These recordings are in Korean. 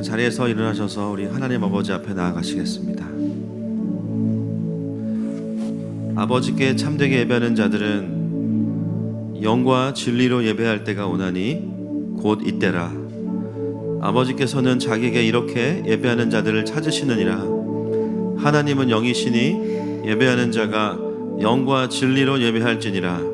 자리에서 일어나셔서 우리 하나님 아버지 앞에 나아가시겠습니다. 아버지께 참되게 예배하는 자들은 영과 진리로 예배할 때가 오나니 곧 이때라. 아버지께서는 자기에게 이렇게 예배하는 자들을 찾으시느니라. 하나님은 영이시니 예배하는 자가 영과 진리로 예배할지니라.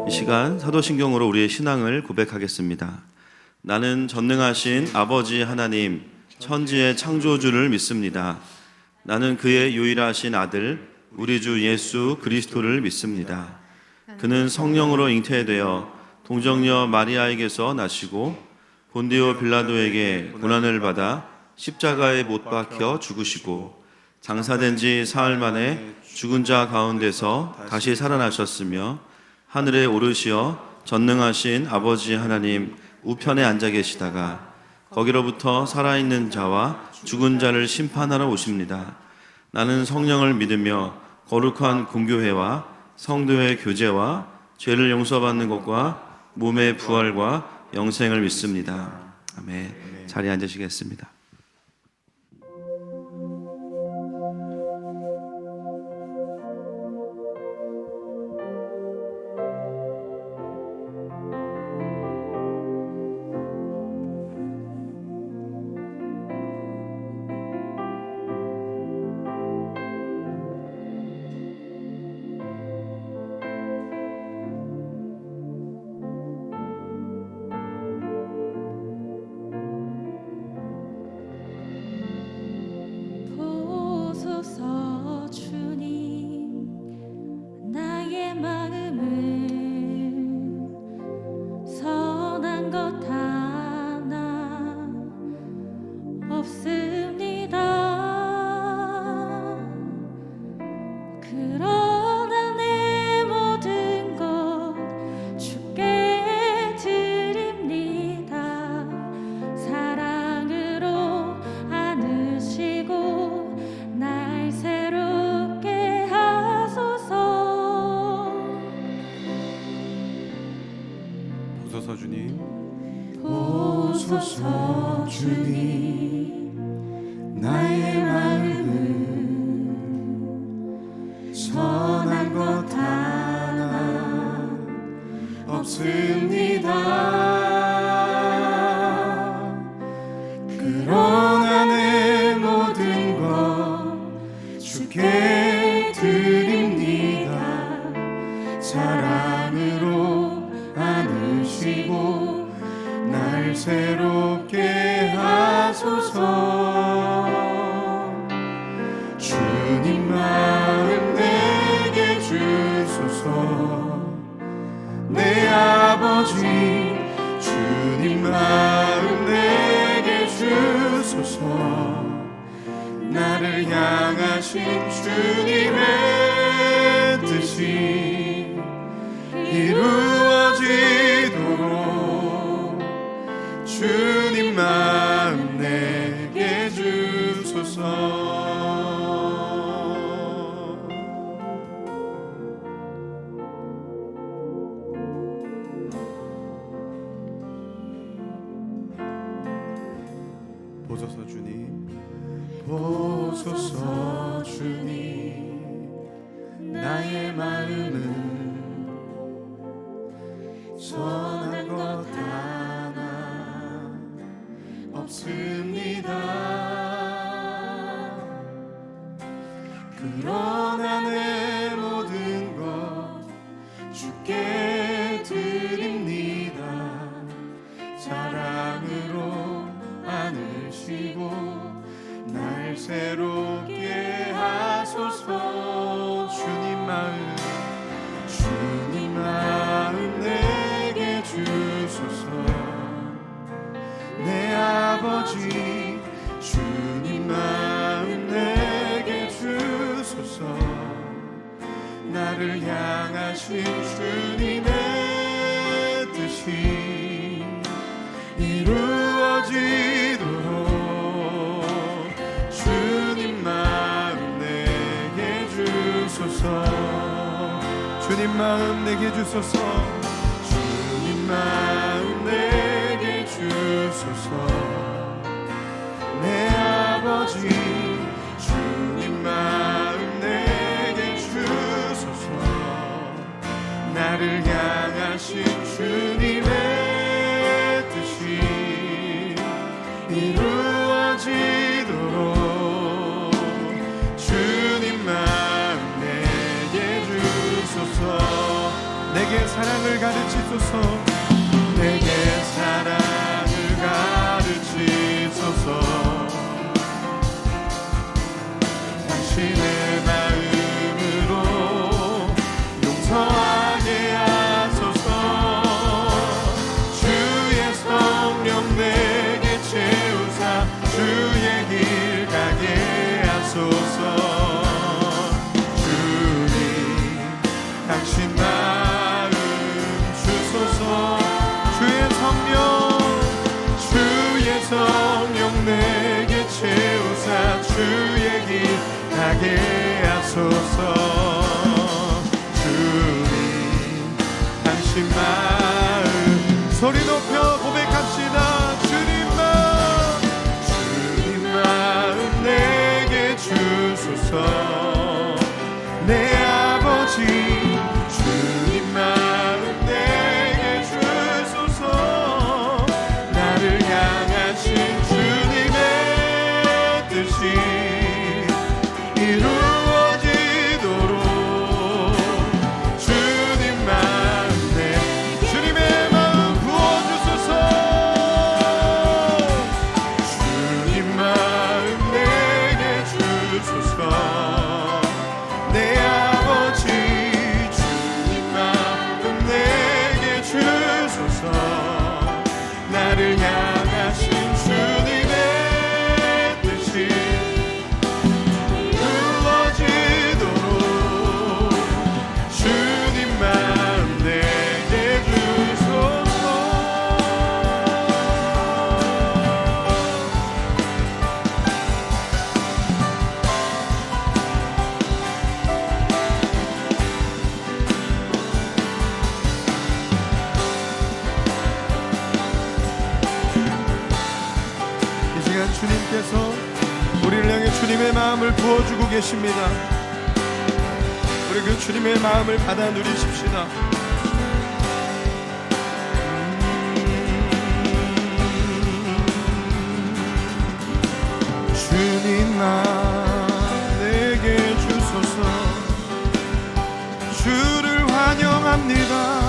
이 시간 사도신경으로 우리의 신앙을 고백하겠습니다. 나는 전능하신 아버지 하나님, 천지의 창조주를 믿습니다. 나는 그의 유일하신 아들, 우리 주 예수 그리스도를 믿습니다. 그는 성령으로 잉태되어 동정녀 마리아에게서 나시고 본디오 빌라도에게 고난을 받아 십자가에 못 박혀 죽으시고 장사된 지 사흘 만에 죽은 자 가운데서 다시 살아나셨으며 하늘에 오르시어 전능하신 아버지 하나님 우편에 앉아 계시다가 거기로부터 살아있는 자와 죽은 자를 심판하러 오십니다. 나는 성령을 믿으며 거룩한 공교회와 성도의 교제와 죄를 용서받는 것과 몸의 부활과 영생을 믿습니다. 아멘. 자리에 앉으시겠습니다. 보소서 주님, 나의 마음은 선한 것 하나 없습니다. 그러나 내 모든 것 주께 드립니다. 사랑으로 안으시고 날 새롭게 주소서. 내 아버지 주님 마음 내게 주소서. 나를 향하신 주님의 뜻이 이루어지도록 주님 마음 내게 주소서. 보소서 주님, 보소서 주님, 나의 마음은 전한 것 하나 없습니다. 그러나 내 모든 것 주께 드립니다. 사랑으로 안으시고 날 새롭게 하소서. 주님 마음 내게 주소서. 내 아버지 주님 마음 내게 주소서. 나를 향하신 주님의 뜻이 이루어지도록 주님 마음 내게 주소서. 주님 마음 내게 주소서. 주님 마음 내게 주소서. 내 아버지 주님 마음 내게 주소서. 나를 향하신 주님의 뜻이 이루어지도록 주님 마음 내게 주소서. 내게 사랑을 가르치소서. 내게 사랑을 가르치소서. 당신의 마음으로 용서하게 하소서. 주의 성령 내게 채우사 주의 길 가게 하소서. 주님 당신 마음 주소서. 주의 성령 내게 채우사 주의 길 가게 하소서. 주님 당신 마음 소리 높여 고백합시다. 주님 마음 내게 주소서. 내 아버지 주님 마음 내게 주소서. 나를 향하신 주님의 뜻이 이루어지도록 주님 마음 주님의 마음 부어주소서. 주님 마음 내게 주소서. 내 아버지 주님 마음 내게 주소서. 나를 향하신 주님의 뜻이 이루어지도록 주님 마음 내게 주소서. 이 시간 주님께서 우리를 향해 주님의 마음을 부어주고 계십니다. 우리 그 주님의 마음을 받아 누리십시다. 주님 마음 내게 주소서. 주를 환영합니다.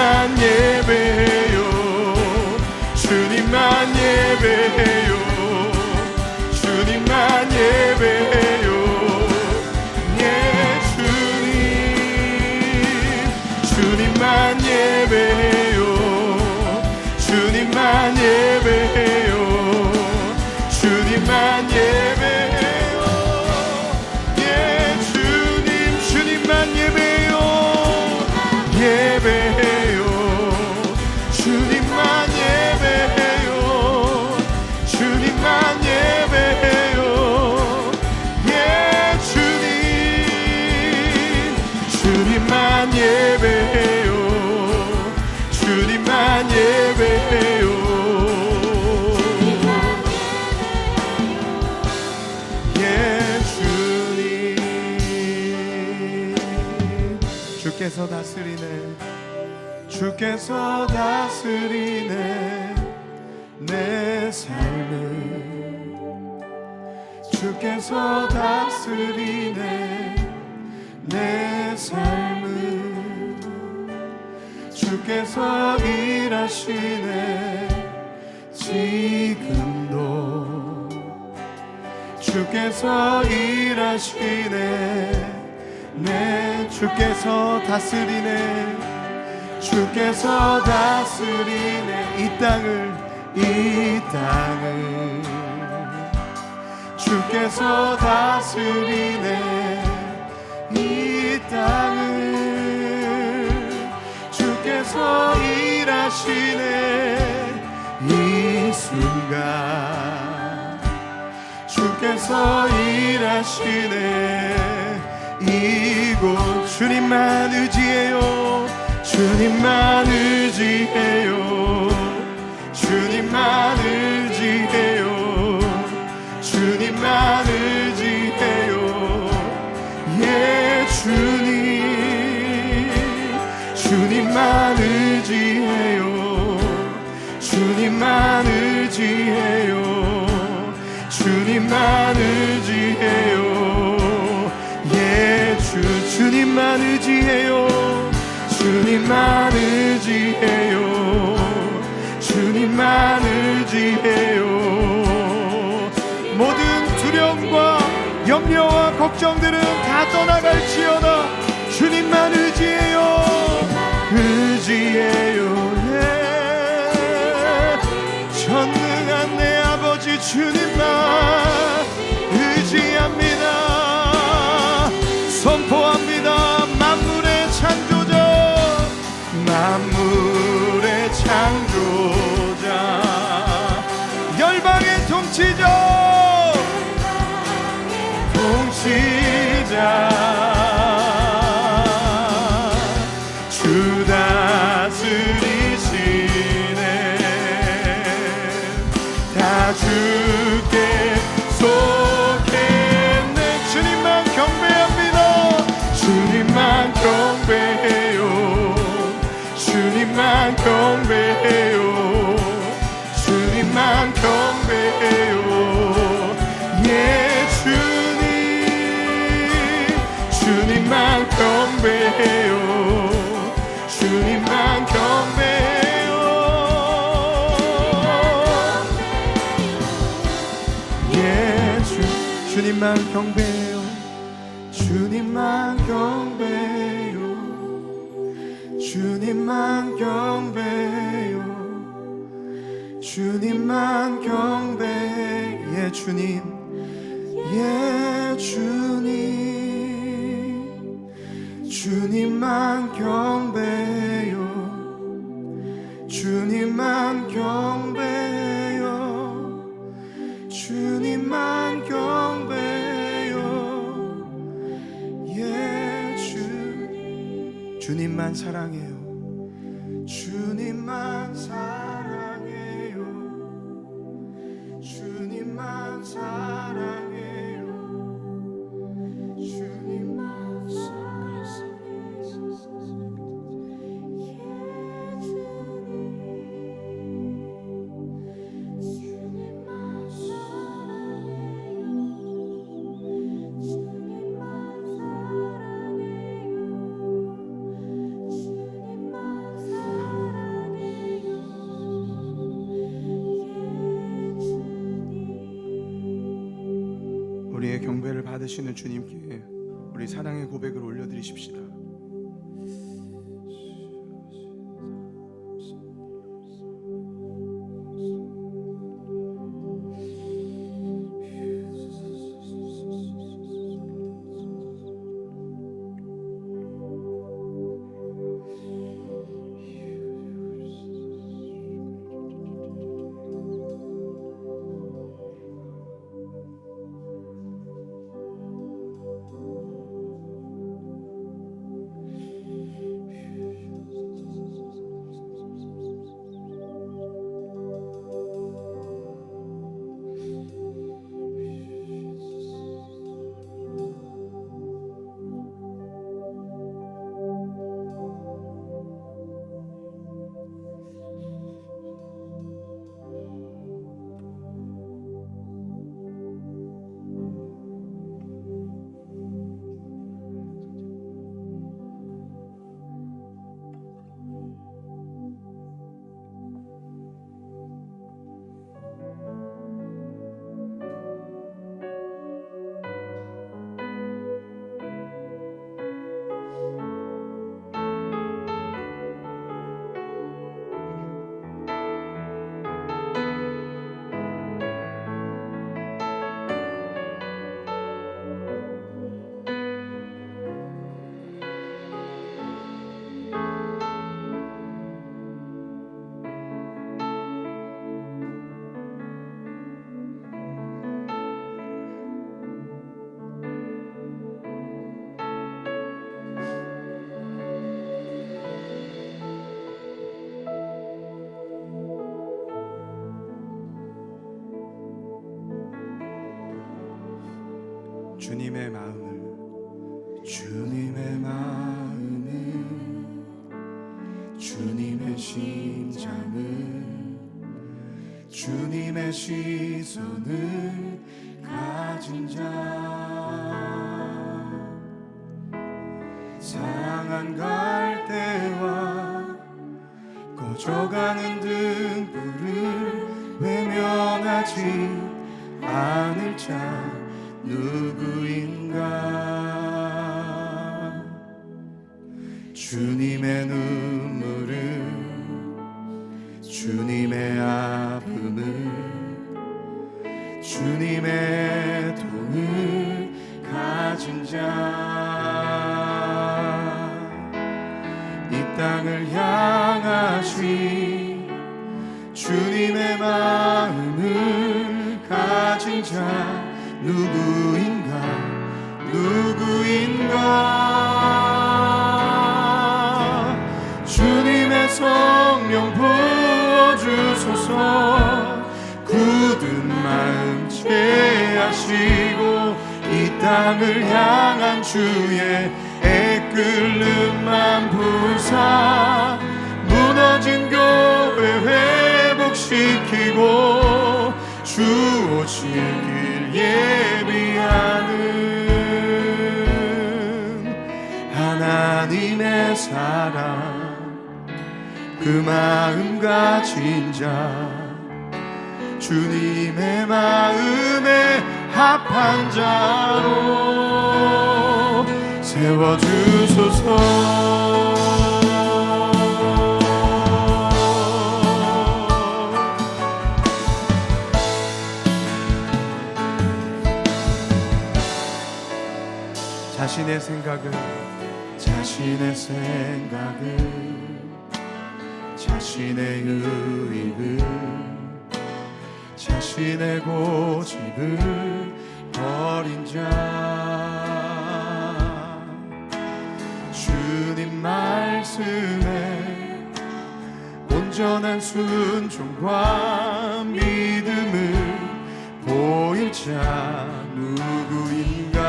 주님만 예배해요. 주님만 예배해요. 주님만 예배해요. 예 주님 주님만 예배해요. 주님만 예배해요. 주님만 예배해요. 예 주님 주님만 예배해요. 예배해요. 주님만 예배해요. 주님만 예배해요. 예 주님 주님만 예배해요. 주님만 예배해요. 예 주님 주께서 다스리네. 주께서 다스리네 내 삶을. 주께서 다스리네 내 삶을. 주께서 일하시네 지금도. 주께서 일하시네 내. 주께서 다스리네. 주께서 다스리네 이 땅을 이 땅을. 주께서 다스리네 이 땅을. 주께서 일하시네 이 순간. 주께서 일하시네 이곳. 주님만 의지해요. 주님만 의지해요. 주님만 의지해요. 주님만 의지해요. 예 주님 주님만 의지해요. 주님만 의지해요. 주님만 의지해요. 예 주님만 의지해요. 주님만 의지해요. 주님만 의지해요. 모든 두려움과 염려와 걱정들은 다 떠나갈지어다 주님만 의지해요. 의지해요. 예. 전능한 내 아버지 주님만 의지합니다. 선포합니다. 만물의 창조자 만물의 창조자 열방의 통치자 주 다스리시네 다 주께 속했네. 주님만 경배합니다. 주님만 경배해요. 주님만 경배해요. 주님만 경배해요. 예 주님 주님만 경배해요. 주님만 경배해요. 예 주님만 경배해요. 주님만 경배해요. 주님만 경배해요. 주님만 경배해. 예 주님 예 주님 주님만 경배해요. 주님만 경배해요. 주님만 경배해요. 예 주님만 사랑해요. 주님만 사랑해요. 주님만 사랑해요. 주님만 사랑해요. 주님만 사랑해요. 받으시는 주님께 우리 사랑의 고백을 올려드리십시다. 주님의 마음을 주님의 심장을 주님의 시선을 가진 자 상한 갈대와 꺼져가는 등불을 외면하지 않을 자 누구인가. 주님의 눈물을 주님의 아픔을 주님의 돈을 가진 자 이 땅을 향하신 주님의 마음을 가진 자 누구인가. 주님의 성령 부어주소서. 굳은 마음 채하시고 이 땅을 향한 주의 애끓는 맘 부사 무너진 교회 회복시키고 주 오실 길 예비하는 하나님의 사랑 그 마음 가진 자 주님의 마음에 합한 자로 세워주소서. 자신의 생각을 자신의 유익을 자신의 고집을 버린 자 주님 말씀에 온전한 순종과 믿음을 보일 자 누구인가.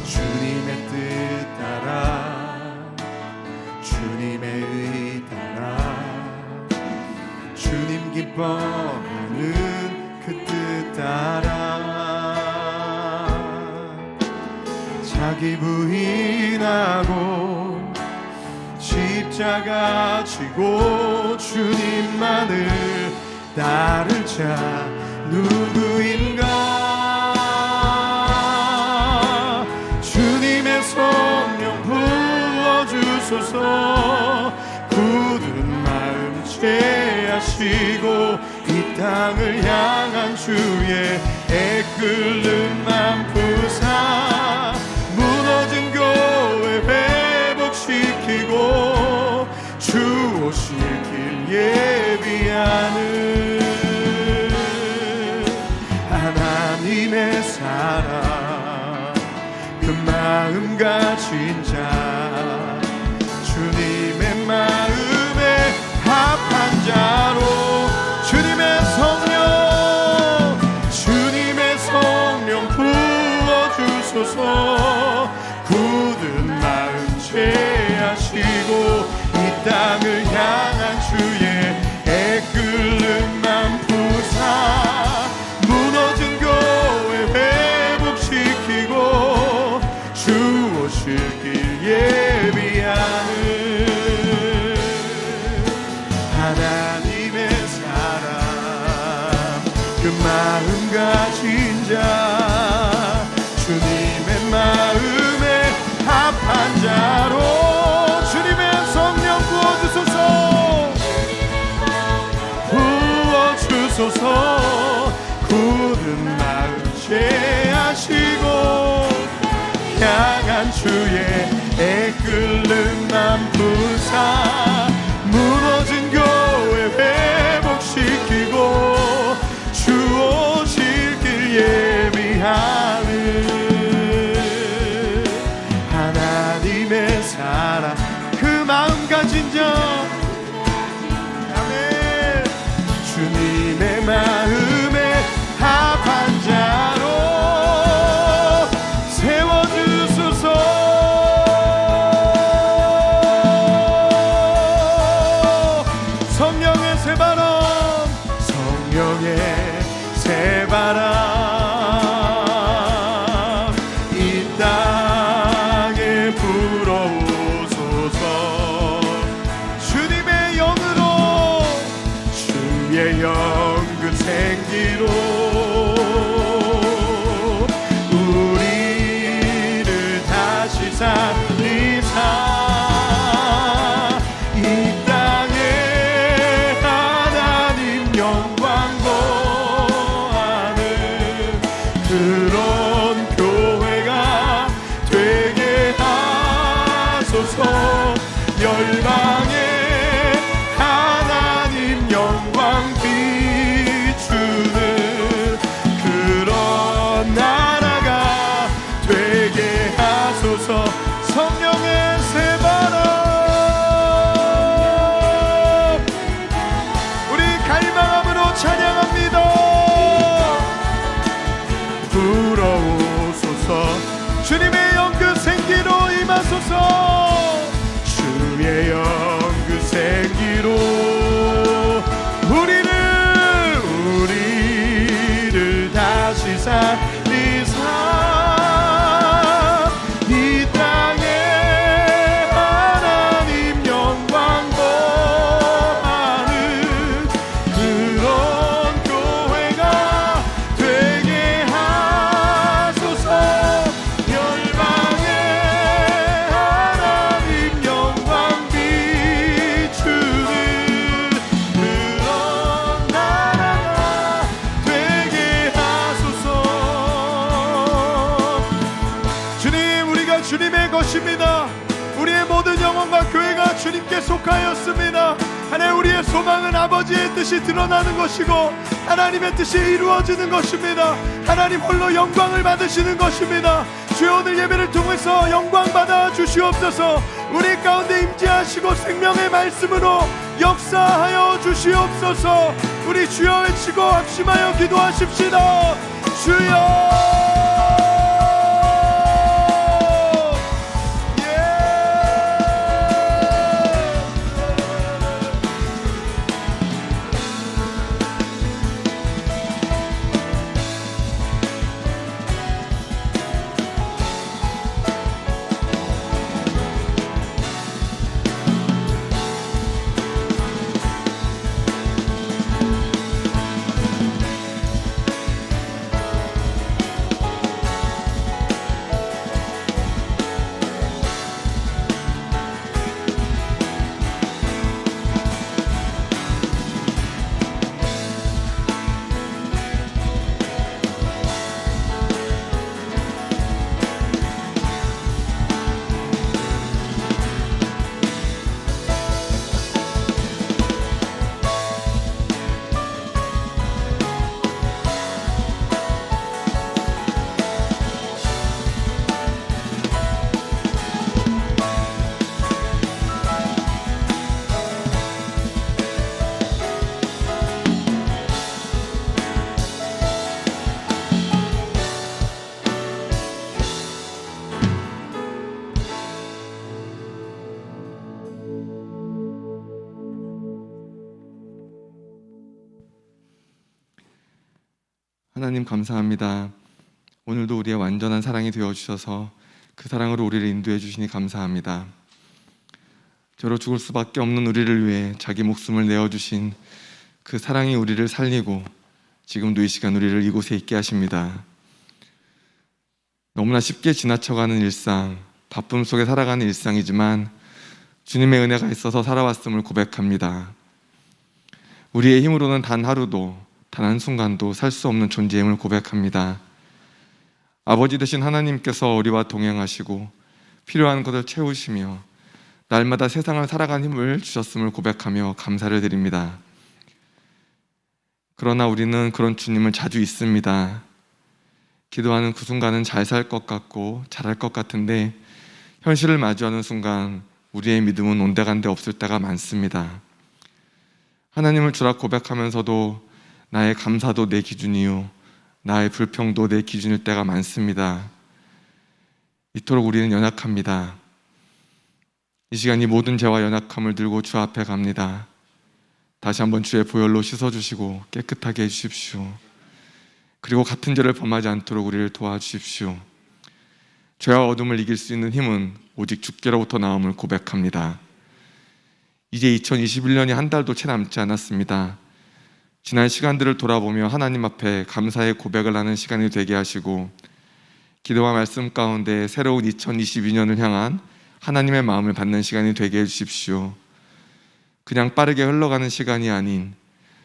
주님의 뜻 따라 주님의 의 따라 주님 기뻐하는 그 뜻 따라 자기 부인하고 십자가 지고 주님만을 따를 자 누구인가. 주소서. 굳은 마음 취하시고 이 땅을 향한 주의 애끓는 맘 부사 무너진 교회 회복시키고 주 오실 길 예비하는 하나님의 사랑 그 마음 가진 자 주님의 마음에 합한 자로 주님의 성령 부어주소서. 굳은 마음 취하시고 이 땅을 향한 주의 애끓는 맘 부사 무너진 교회 회복시키고 주 오실 길 예비하는 하나님의 사람 그 마음 가진 자 주님의 마음에 합한 자로 주님의 성령 부어주소서. 부어주소서. 굳은 마음 취하시고 향한 주의 애끓는 맘 부사 무너진 교회 회복시키고 주 오실 길 예비하는 하나님의 사랑 그 마음 가진 자 아멘. 주님의 마음에 합한 자로 세워주소서. 성령의 새바람 성령의 새바람 이 땅에 불어오소서. 주님의 영으로 주의 영 그 생기로 우리를 다시 살리사 이 땅에 하나님 영광 거하는 그런 교회가 되게 하소서. 열방에 하나님 영광 비추는 그런 나라가 되게 하소서. 성령의 새바람 우리 갈망함으로 찬양합니다. 불어오소서. 주님의 영그 생기로 임하소서. 주의 영그 생기로 우리를 다시 살리사 이 땅에 하나님 영광 거하는 그런 교회가 되게 하소서. 열방에 하나님 영광 비추는 그런 나라가 되게 하소서. 주님 우리가 주님의 것입니다. 우리의 모든 영혼과 교회가 주님께 속하였습니다. 하나님 우리의 소망은 아버지의 뜻이 드러나는 것이고 하나님의 뜻이 이루어지는 것입니다. 하나님 홀로 영광을 받으시는 것입니다. 주여 오늘 예배를 통해서 영광 받아 주시옵소서. 우리 가운데 임재하시고 생명의 말씀으로 역사하여 주시옵소서. 우리 주여 외치고 합심하여 기도하십시다. 주여 하나님 감사합니다. 오늘도 우리의 완전한 사랑이 되어주셔서 그 사랑으로 우리를 인도해 주시니 감사합니다. 저로 죽을 수밖에 없는 우리를 위해 자기 목숨을 내어주신 그 사랑이 우리를 살리고 지금도 이 시간 우리를 이곳에 있게 하십니다. 너무나 쉽게 지나쳐가는 일상, 바쁨 속에 살아가는 일상이지만 주님의 은혜가 있어서 살아왔음을 고백합니다. 우리의 힘으로는 단 하루도, 단 한순간도 살 수 없는 존재임을 고백합니다. 아버지 되신 하나님께서 우리와 동행하시고 필요한 것을 채우시며 날마다 세상을 살아가는 힘을 주셨음을 고백하며 감사를 드립니다. 그러나 우리는 그런 주님을 자주 잊습니다. 기도하는 그 순간은 잘 살 것 같고 잘할 것 같은데 현실을 마주하는 순간 우리의 믿음은 온데간데 없을 때가 많습니다. 하나님을 주라 고백하면서도 나의 감사도 내 기준이요 나의 불평도 내 기준일 때가 많습니다. 이토록 우리는 연약합니다. 이 시간 이 모든 죄와 연약함을 들고 주 앞에 갑니다. 다시 한번 주의 보혈로 씻어주시고 깨끗하게 해주십시오. 그리고 같은 죄를 범하지 않도록 우리를 도와주십시오. 죄와 어둠을 이길 수 있는 힘은 오직 주께로부터 나옴을 고백합니다. 이제 2021년이 한 달도 채 남지 않았습니다. 지난 시간들을 돌아보며 하나님 앞에 감사의 고백을 하는 시간이 되게 하시고 기도와 말씀 가운데 새로운 2022년을 향한 하나님의 마음을 받는 시간이 되게 해주십시오. 그냥 빠르게 흘러가는 시간이 아닌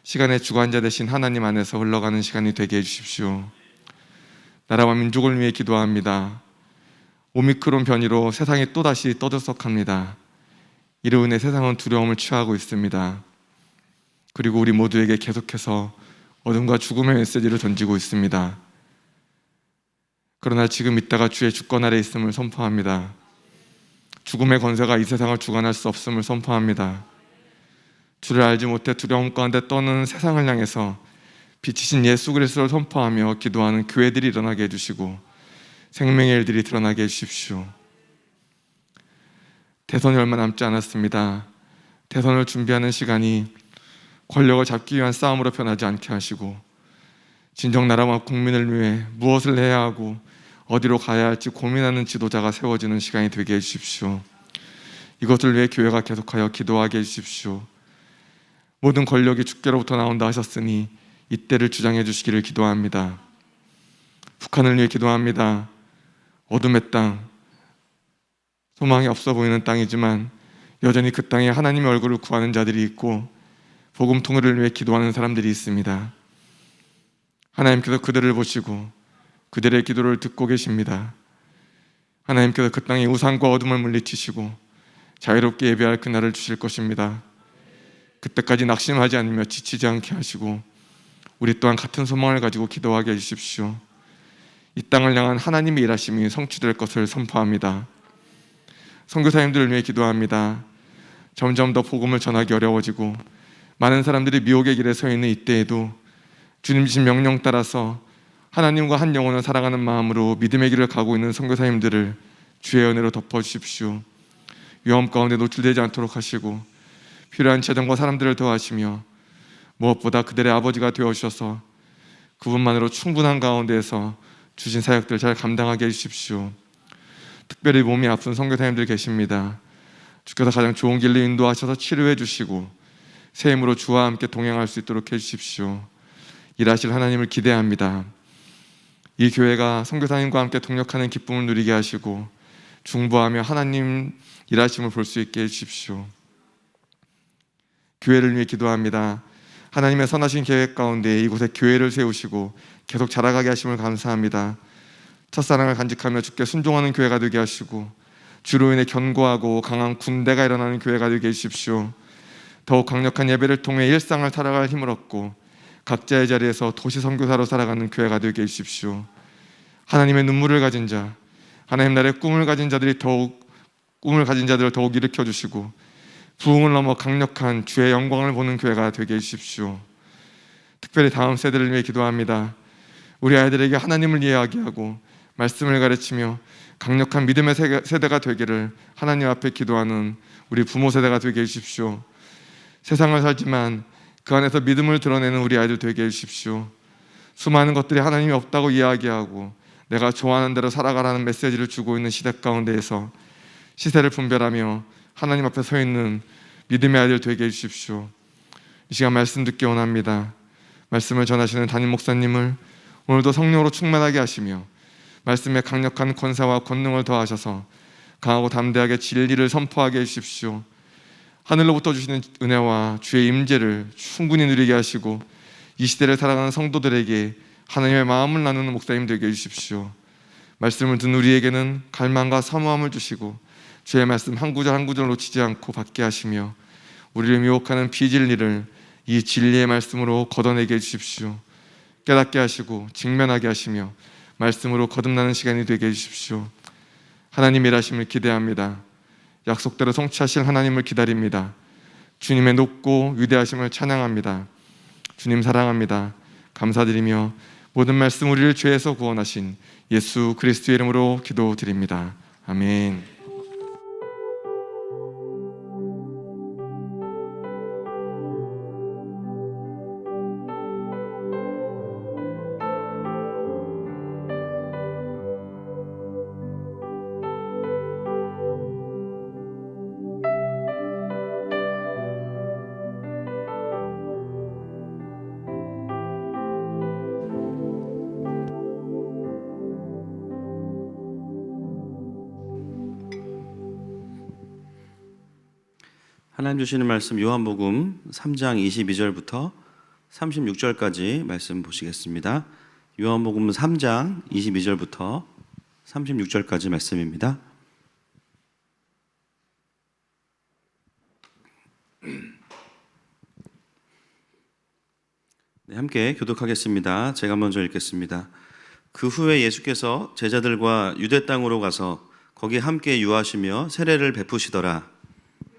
시간의 주관자 되신 하나님 안에서 흘러가는 시간이 되게 해주십시오. 나라와 민족을 위해 기도합니다. 오미크론 변이로 세상이 또다시 떠들썩합니다. 이로 인해 세상은 두려움을 취하고 있습니다. 그리고 우리 모두에게 계속해서 어둠과 죽음의 메시지를 던지고 있습니다. 그러나 지금 이따가 주의 주권 아래 있음을 선포합니다. 죽음의 권세가 이 세상을 주관할 수 없음을 선포합니다. 주를 알지 못해 두려움 가운데 떠는 세상을 향해서 빛이신 예수 그리스도를 선포하며 기도하는 교회들이 일어나게 해주시고 생명의 일들이 드러나게 해주십시오. 대선이 얼마 남지 않았습니다. 대선을 준비하는 시간이 권력을 잡기 위한 싸움으로 변하지 않게 하시고 진정 나라와 국민을 위해 무엇을 해야 하고 어디로 가야 할지 고민하는 지도자가 세워지는 시간이 되게 해주십시오. 이것을 위해 교회가 계속하여 기도하게 해주십시오. 모든 권력이 주께로부터 나온다 하셨으니 이때를 주장해 주시기를 기도합니다. 북한을 위해 기도합니다. 어둠의 땅, 소망이 없어 보이는 땅이지만 여전히 그 땅에 하나님의 얼굴을 구하는 자들이 있고 복음 통일을 위해 기도하는 사람들이 있습니다. 하나님께서 그들을 보시고 그들의 기도를 듣고 계십니다. 하나님께서 그 땅의 우상과 어둠을 물리치시고 자유롭게 예배할 그날을 주실 것입니다. 그때까지 낙심하지 않으며 지치지 않게 하시고 우리 또한 같은 소망을 가지고 기도하게 해주십시오. 이 땅을 향한 하나님의 일하심이 성취될 것을 선포합니다. 선교사님들을 위해 기도합니다. 점점 더 복음을 전하기 어려워지고 많은 사람들이 미혹의 길에 서 있는 이때에도 주님 주신 명령 따라서 하나님과 한 영혼을 사랑하는 마음으로 믿음의 길을 가고 있는 선교사님들을 주의 은혜로 덮어주십시오. 위험 가운데 노출되지 않도록 하시고 필요한 재정과 사람들을 더하시며 무엇보다 그들의 아버지가 되어주셔서 그분만으로 충분한 가운데에서 주신 사역들 잘 감당하게 해주십시오. 특별히 몸이 아픈 선교사님들 계십니다. 주께서 가장 좋은 길로 인도하셔서 치료해 주시고 새 힘으로 주와 함께 동행할 수 있도록 해주십시오. 일하실 하나님을 기대합니다. 이 교회가 선교사님과 함께 동역하는 기쁨을 누리게 하시고 중보하며 하나님 일하심을 볼 수 있게 해주십시오. 교회를 위해 기도합니다. 하나님의 선하신 계획 가운데 이곳에 교회를 세우시고 계속 자라가게 하심을 감사합니다. 첫사랑을 간직하며 주께 순종하는 교회가 되게 하시고 주로 인해 견고하고 강한 군대가 일어나는 교회가 되게 해주십시오. 더욱 강력한 예배를 통해 일상을 살아갈 힘을 얻고 각자의 자리에서 도시 선교사로 살아가는 교회가 되게 해주십시오. 하나님의 눈물을 가진 자, 하나님 나라의 꿈을 가진 자들을 더욱 일으켜주시고 부흥을 넘어 강력한 주의 영광을 보는 교회가 되게 해주십시오. 특별히 다음 세대를 위해 기도합니다. 우리 아이들에게 하나님을 이해하게 하고 말씀을 가르치며 강력한 믿음의 세대가 되기를 하나님 앞에 기도하는 우리 부모 세대가 되게 해주십시오. 세상을 살지만 그 안에서 믿음을 드러내는 우리 아이들 되게 해주십시오. 수많은 것들이 하나님이 없다고 이야기하고 내가 좋아하는 대로 살아가라는 메시지를 주고 있는 시대 가운데에서 시세를 분별하며 하나님 앞에 서 있는 믿음의 아이들 되게 해주십시오. 이 시간 말씀 듣기 원합니다. 말씀을 전하시는 담임 목사님을 오늘도 성령으로 충만하게 하시며 말씀에 강력한 권세와 권능을 더하셔서 강하고 담대하게 진리를 선포하게 해주십시오. 하늘로부터 주시는 은혜와 주의 임재를 충분히 누리게 하시고 이 시대를 살아가는 성도들에게 하나님의 마음을 나누는 목사님 되게 해주십시오. 말씀을 듣는 우리에게는 갈망과 사모함을 주시고 주의 말씀 한 구절 한 구절 놓치지 않고 받게 하시며 우리를 미혹하는 비진리를 이 진리의 말씀으로 걷어내게 해주십시오. 깨닫게 하시고 직면하게 하시며 말씀으로 거듭나는 시간이 되게 해주십시오. 하나님 일하심을 기대합니다. 약속대로 성취하실 하나님을 기다립니다. 주님의 높고 위대하심을 찬양합니다. 주님 사랑합니다. 감사드리며 모든 말씀 우리를 죄에서 구원하신 예수 그리스도의 이름으로 기도드립니다. 아멘. 하나님 주시는 말씀 요한복음 3장 22절부터 36절까지 말씀 보시겠습니다. 요한복음 3장 22절부터 36절까지 말씀입니다. 네, 함께 교독하겠습니다. 제가 먼저 읽겠습니다. 그 후에 예수께서 제자들과 유대 땅으로 가서 거기 함께 유하시며 세례를 베푸시더라.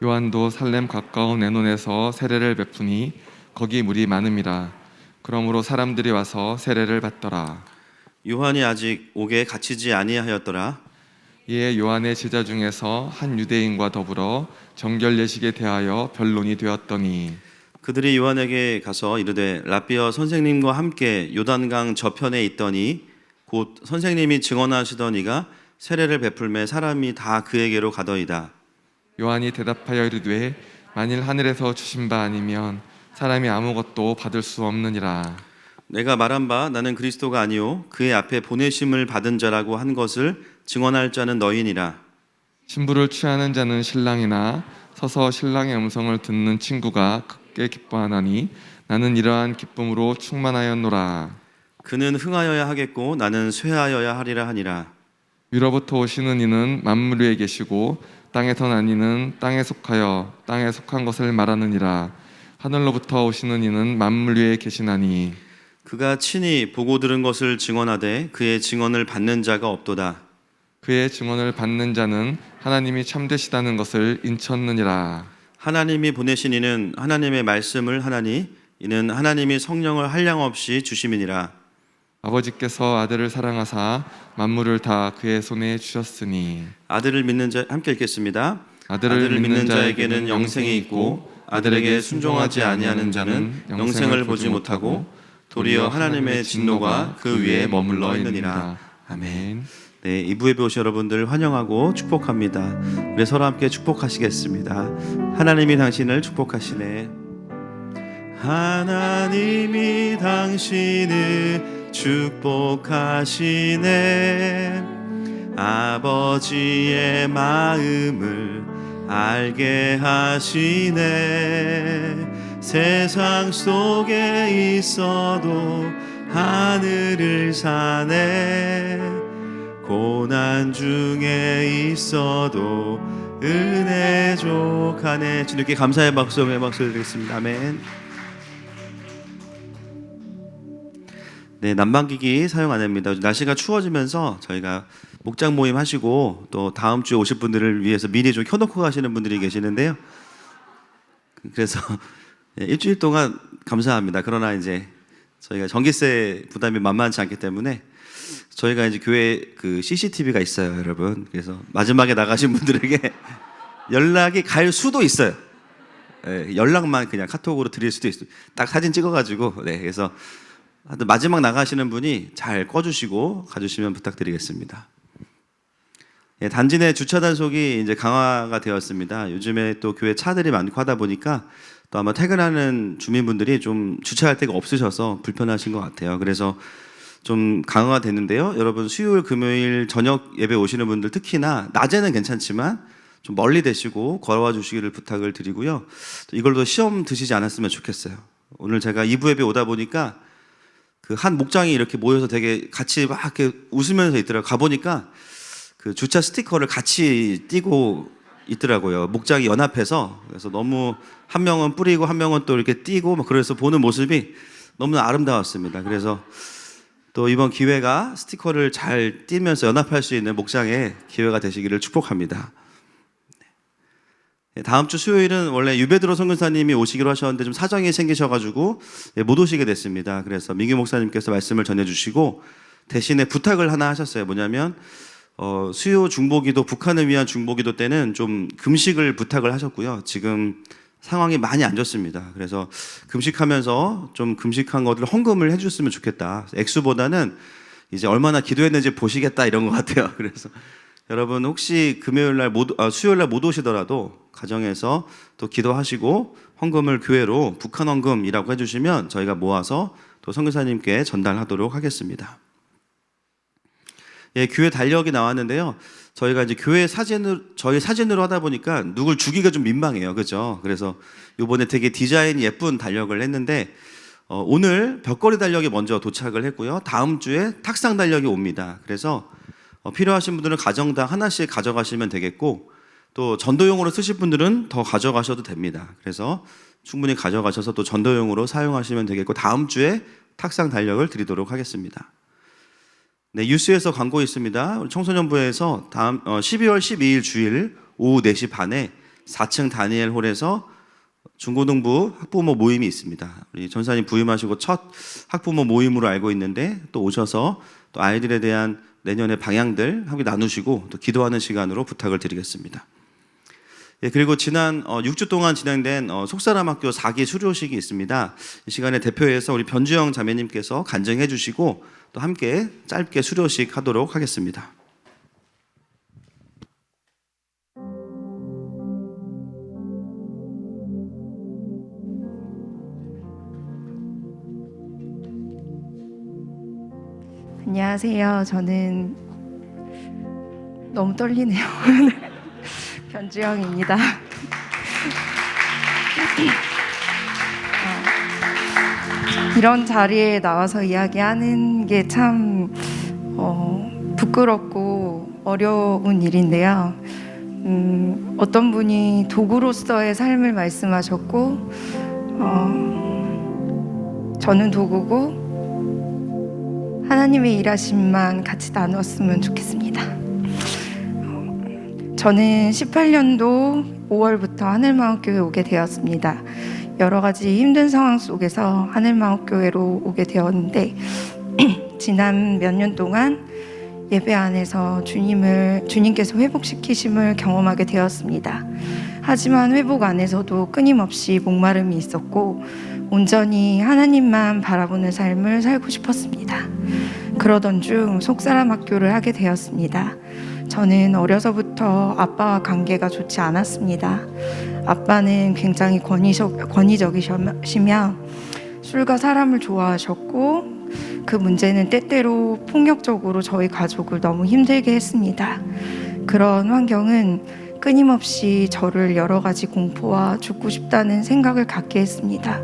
요한도 살렘 가까운 에논에서 세례를 베푸니 거기 물이 많음이라. 그러므로 사람들이 와서 세례를 받더라. 요한이 아직 옥에 갇히지 아니하였더라. 이에 요한의 제자 중에서 한 유대인과 더불어 정결 예식에 대하여 변론이 되었더니 그들이 요한에게 가서 이르되 라삐어 선생님과 함께 요단강 저편에 있더니 곧 선생님이 증언하시던 이가 세례를 베풀매 사람이 다 그에게로 가더이다. 요한이 대답하여 이르되 만일 하늘에서 주신 바 아니면 사람이 아무것도 받을 수 없느니라. 내가 말한 바 나는 그리스도가 아니요 그의 앞에 보내심을 받은 자라고 한 것을 증언할 자는 너희니라. 신부를 취하는 자는 신랑이나 서서 신랑의 음성을 듣는 친구가 크게 기뻐하나니 나는 이러한 기쁨으로 충만하였노라. 그는 흥하여야 하겠고 나는 쇠하여야 하리라 하니라. 위로부터 오시는 이는 만물 위에 계시고 땅에서 난 이는 땅에 속하여 땅에 속한 것을 말하느니라. 하늘로부터 오시는 이는 만물 위에 계시나니 그가 친히 보고 들은 것을 증언하되 그의 증언을 받는 자가 없도다. 그의 증언을 받는 자는 하나님이 참되시다는 것을 인쳤느니라. 하나님이 보내신 이는 하나님의 말씀을 하나니 이는 하나님이 성령을 한량없이 주심이니라. 아버지께서 아들을 사랑하사 만물을 다 그의 손에 주셨으니 아들을 믿는 자 함께 읽겠습니다. 아들을 믿는 자에게는 영생이 있고 아들에게 순종하지 아니하는 자는 영생을 보지 못하고 도리어 하나님의 진노가 그 위에 머물러 있느니라. 아멘. 네, 2부에 오신 여러분들 환영하고 축복합니다. 우리 서로 함께 축복하시겠습니다. 하나님이 당신을 축복하시네. 하나님이 당신을 축복하시네. 아버지의 마음을 알게 하시네. 세상 속에 있어도 하늘을 사네. 고난 중에 있어도 은혜 족하네. 주님께 감사의 박수, 응의 박수를 드리겠습니다. 아멘. 네, 난방기기 사용 안 합니다. 날씨가 추워지면서 저희가 목장 모임 하시고 또 다음 주에 오실 분들을 위해서 미리 좀 켜놓고 가시는 분들이 계시는데요. 그래서 일주일 동안 감사합니다. 그러나 이제 저희가 전기세 부담이 만만치 않기 때문에 저희가 이제 교회 그 CCTV가 있어요, 여러분. 그래서 마지막에 나가신 분들에게 연락이 갈 수도 있어요. 네, 연락만 그냥 카톡으로 드릴 수도 있어요. 딱 사진 찍어가지고. 네, 그래서 하여튼 마지막 나가시는 분이 잘 꺼주시고 가주시면 부탁드리겠습니다. 예, 단지 내 주차 단속이 이제 강화가 되었습니다. 요즘에 또 교회 차들이 많고 하다 보니까 또 아마 퇴근하는 주민분들이 좀 주차할 데가 없으셔서 불편하신 것 같아요. 그래서 좀 강화가 됐는데요. 여러분 수요일 금요일 저녁 예배 오시는 분들 특히나 낮에는 괜찮지만 좀 멀리 되시고 걸어와 주시기를 부탁을 드리고요. 이걸로 시험 드시지 않았으면 좋겠어요. 오늘 제가 2부 예배 오다 보니까 그 한 목장이 이렇게 모여서 되게 같이 막 이렇게 웃으면서 있더라고요. 가보니까 그 주차 스티커를 같이 띄고 있더라고요. 목장이 연합해서. 그래서 너무 한 명은 뿌리고 한 명은 또 이렇게 띄고 막 그래서 보는 모습이 너무나 아름다웠습니다. 그래서 또 이번 기회가 스티커를 잘 띄면서 연합할 수 있는 목장의 기회가 되시기를 축복합니다. 다음 주 수요일은 원래 유베드로 선교사님이 오시기로 하셨는데 좀 사정이 생기셔가지고 못 오시게 됐습니다. 그래서 민규 목사님께서 말씀을 전해주시고 대신에 부탁을 하나 하셨어요. 뭐냐면 수요 중보기도, 북한을 위한 중보기도 때는 좀 금식을 부탁을 하셨고요. 지금 상황이 많이 안 좋습니다. 그래서 금식하면서 좀 금식한 것들 헌금을 해줬으면 좋겠다. 액수보다는 이제 얼마나 기도했는지 보시겠다 이런 것 같아요. 그래서 여러분 혹시 수요일 날 못 오시더라도 가정에서 또 기도하시고 헌금을 교회로 북한 헌금이라고 해주시면 저희가 모아서 또 선교사님께 전달하도록 하겠습니다. 예, 교회 달력이 나왔는데요. 저희가 이제 저희 사진으로 하다 보니까 누굴 주기가 좀 민망해요. 그죠? 그래서 요번에 되게 디자인이 예쁜 달력을 했는데, 오늘 벽걸이 달력이 먼저 도착을 했고요. 다음 주에 탁상 달력이 옵니다. 그래서 필요하신 분들은 가정당 하나씩 가져가시면 되겠고, 또 전도용으로 쓰실 분들은 더 가져가셔도 됩니다. 그래서 충분히 가져가셔서 또 전도용으로 사용하시면 되겠고, 다음 주에 탁상 달력을 드리도록 하겠습니다. 네, 뉴스에서 광고 있습니다. 우리 청소년부에서 다음 12월 12일 주일 오후 4시 반에 4층 다니엘 홀에서 중고등부 학부모 모임이 있습니다. 우리 전사님 부임하시고 첫 학부모 모임으로 알고 있는데 또 오셔서 또 아이들에 대한 내년의 방향들 함께 나누시고 또 기도하는 시간으로 부탁을 드리겠습니다. 예, 그리고 지난 6주 동안 진행된 속사람학교 4기 수료식이 있습니다. 이 시간에 대표해서 우리 변주영 자매님께서 간증해 주시고 또 함께 짧게 수료식 하도록 하겠습니다. 안녕하세요. 저는 너무 떨리네요. 변주영입니다. 이런 자리에 나와서 이야기하는 게 참 부끄럽고 어려운 일인데요. 어떤 분이 도구로서의 삶을 말씀하셨고, 저는 도구고 하나님의 일하심만 같이 나눴으면 좋겠습니다. 저는 18년도 5월부터 하늘마음교회에 오게 되었습니다. 여러 가지 힘든 상황 속에서 하늘마음교회로 오게 되었는데 지난 몇 년 동안 예배 안에서 주님께서 회복시키심을 경험하게 되었습니다. 하지만 회복 안에서도 끊임없이 목마름이 있었고 온전히 하나님만 바라보는 삶을 살고 싶었습니다. 그러던 중 속사람학교를 하게 되었습니다. 저는 어려서부터 아빠와 관계가 좋지 않았습니다. 아빠는 굉장히 권위적이시며 술과 사람을 좋아하셨고 그 문제는 때때로 폭력적으로 저희 가족을 너무 힘들게 했습니다. 그런 환경은 끊임없이 저를 여러 가지 공포와 죽고 싶다는 생각을 갖게 했습니다.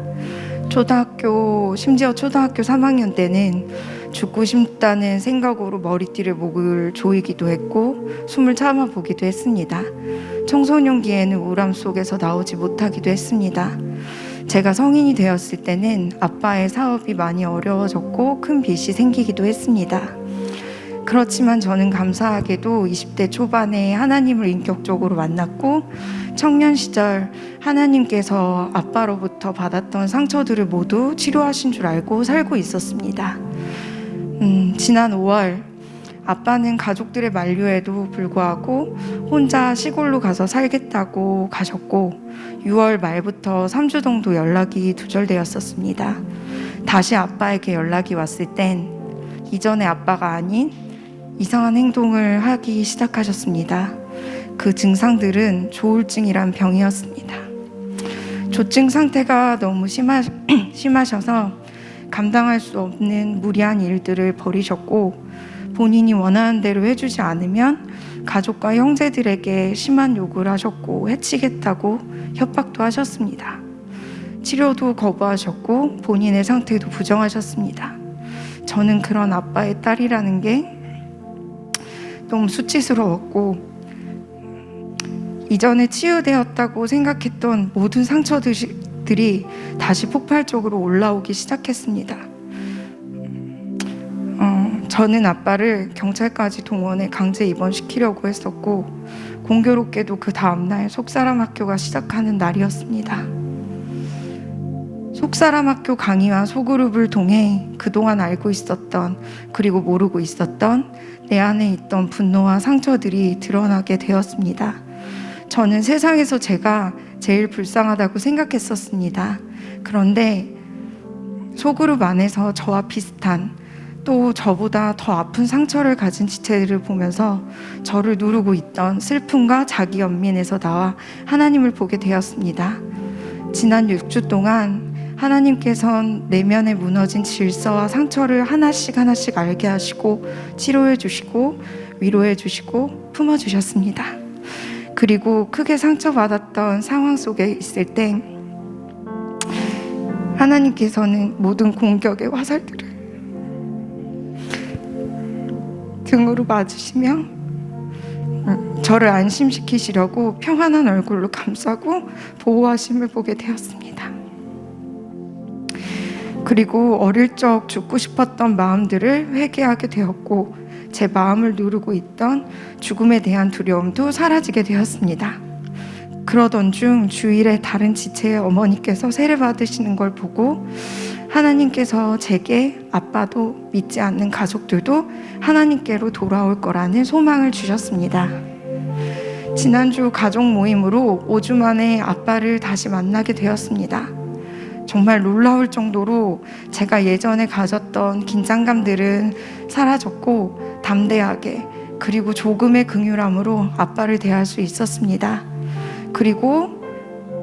심지어 초등학교 3학년 때는 죽고 싶다는 생각으로 머리띠를 목을 조이기도 했고 숨을 참아보기도 했습니다. 청소년기에는 우울함 속에서 나오지 못하기도 했습니다. 제가 성인이 되었을 때는 아빠의 사업이 많이 어려워졌고 큰 빚이 생기기도 했습니다. 그렇지만 저는 감사하게도 20대 초반에 하나님을 인격적으로 만났고 청년 시절 하나님께서 아빠로부터 받았던 상처들을 모두 치료하신 줄 알고 살고 있었습니다. 지난 5월 아빠는 가족들의 만류에도 불구하고 혼자 시골로 가서 살겠다고 가셨고 6월 말부터 3주 정도 연락이 두절되었었습니다. 다시 아빠에게 연락이 왔을 땐 이전의 아빠가 아닌 이상한 행동을 하기 시작하셨습니다. 그 증상들은 조울증이란 병이었습니다. 조증 상태가 너무 심하셔서 감당할 수 없는 무리한 일들을 벌이셨고, 본인이 원하는 대로 해주지 않으면 가족과 형제들에게 심한 욕을 하셨고 해치겠다고 협박도 하셨습니다. 치료도 거부하셨고 본인의 상태도 부정하셨습니다. 저는 그런 아빠의 딸이라는 게 너무 수치스러웠고, 이전에 치유되었다고 생각했던 모든 상처들이 다시 폭발적으로 올라오기 시작했습니다. 저는 아빠를 경찰까지 동원해 강제 입원시키려고 했었고, 공교롭게도 그 다음날 속사람 학교가 시작하는 날이었습니다. 속사람 학교 강의와 소그룹을 통해 그동안 알고 있었던, 그리고 모르고 있었던 내 안에 있던 분노와 상처들이 드러나게 되었습니다. 저는 세상에서 제가 제일 불쌍하다고 생각했었습니다. 그런데 소그룹 안에서 저와 비슷한, 또 저보다 더 아픈 상처를 가진 지체들을 보면서 저를 누르고 있던 슬픔과 자기 연민에서 나와 하나님을 보게 되었습니다. 지난 6주 동안 하나님께서는 내면에 무너진 질서와 상처를 하나씩 알게 하시고 치료해 주시고 위로해 주시고 품어 주셨습니다. 그리고 크게 상처받았던 상황 속에 있을 때 하나님께서는 모든 공격의 화살들을 등으로 맞으시며 저를 안심시키시려고 평안한 얼굴로 감싸고 보호하심을 보게 되었습니다. 그리고 어릴 적 죽고 싶었던 마음들을 회개하게 되었고, 제 마음을 누르고 있던 죽음에 대한 두려움도 사라지게 되었습니다. 그러던 중 주일에 다른 지체의 어머니께서 세례 받으시는 걸 보고 하나님께서 제게 아빠도 믿지 않는 가족들도 하나님께로 돌아올 거라는 소망을 주셨습니다. 지난주 가족 모임으로 5주 만에 아빠를 다시 만나게 되었습니다. 정말 놀라울 정도로 제가 예전에 가졌던 긴장감들은 사라졌고, 담대하게 그리고 조금의 긍휼함으로 아빠를 대할 수 있었습니다. 그리고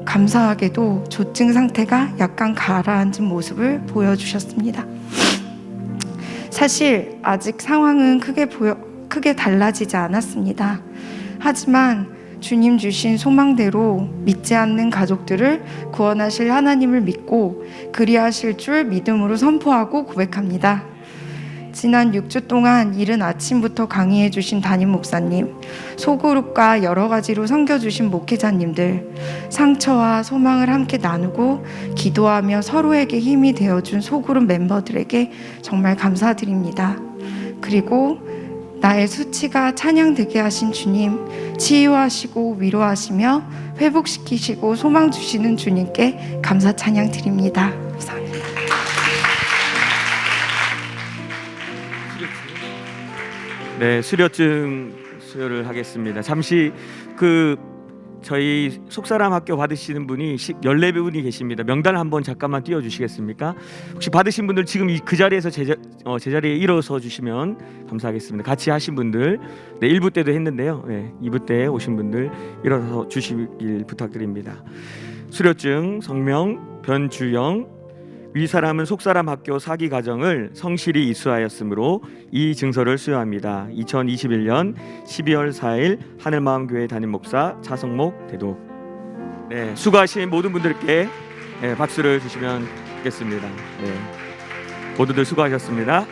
감사하게도 조증 상태가 약간 가라앉은 모습을 보여주셨습니다. 사실 아직 상황은 크게 달라지지 않았습니다. 하지만 주님 주신 소망대로 믿지 않는 가족들을 구원하실 하나님을 믿고 그리하실 줄 믿음으로 선포하고 고백합니다. 지난 6주 동안 이른 아침부터 강의해 주신 담임 목사님, 소그룹과 여러 가지로 섬겨주신 목회자님들, 상처와 소망을 함께 나누고 기도하며 서로에게 힘이 되어준 소그룹 멤버들에게 정말 감사드립니다. 그리고 나의 수치가 찬양되게 하신 주님, 치유하시고 위로하시며 회복시키시고 소망 주시는 주님께 감사 찬양 드립니다. 감사합니다. 네, 수료증 수료를 하겠습니다. 잠시 저희 속사람 학교 받으시는 분이 14분이 계십니다. 명단을 한번 잠깐만 띄워주시겠습니까? 혹시 받으신 분들 지금 그 자리에서 제자리에 일어서 주시면 감사하겠습니다. 같이 하신 분들, 네, 1부 때도 했는데요. 네, 2부 때 오신 분들 일어서 주시길 부탁드립니다. 수료증 성명 변주영, 위 사람은 속사람 학교 사기 과정을 성실히 이수하였으므로 이 증서를 수여합니다. 2021년 12월 4일 하늘마음교회 담임 목사 차성목 대도. 네, 수고하신 모든 분들께 박수를 주시면 좋겠습니다. 네, 모두들 수고하셨습니다.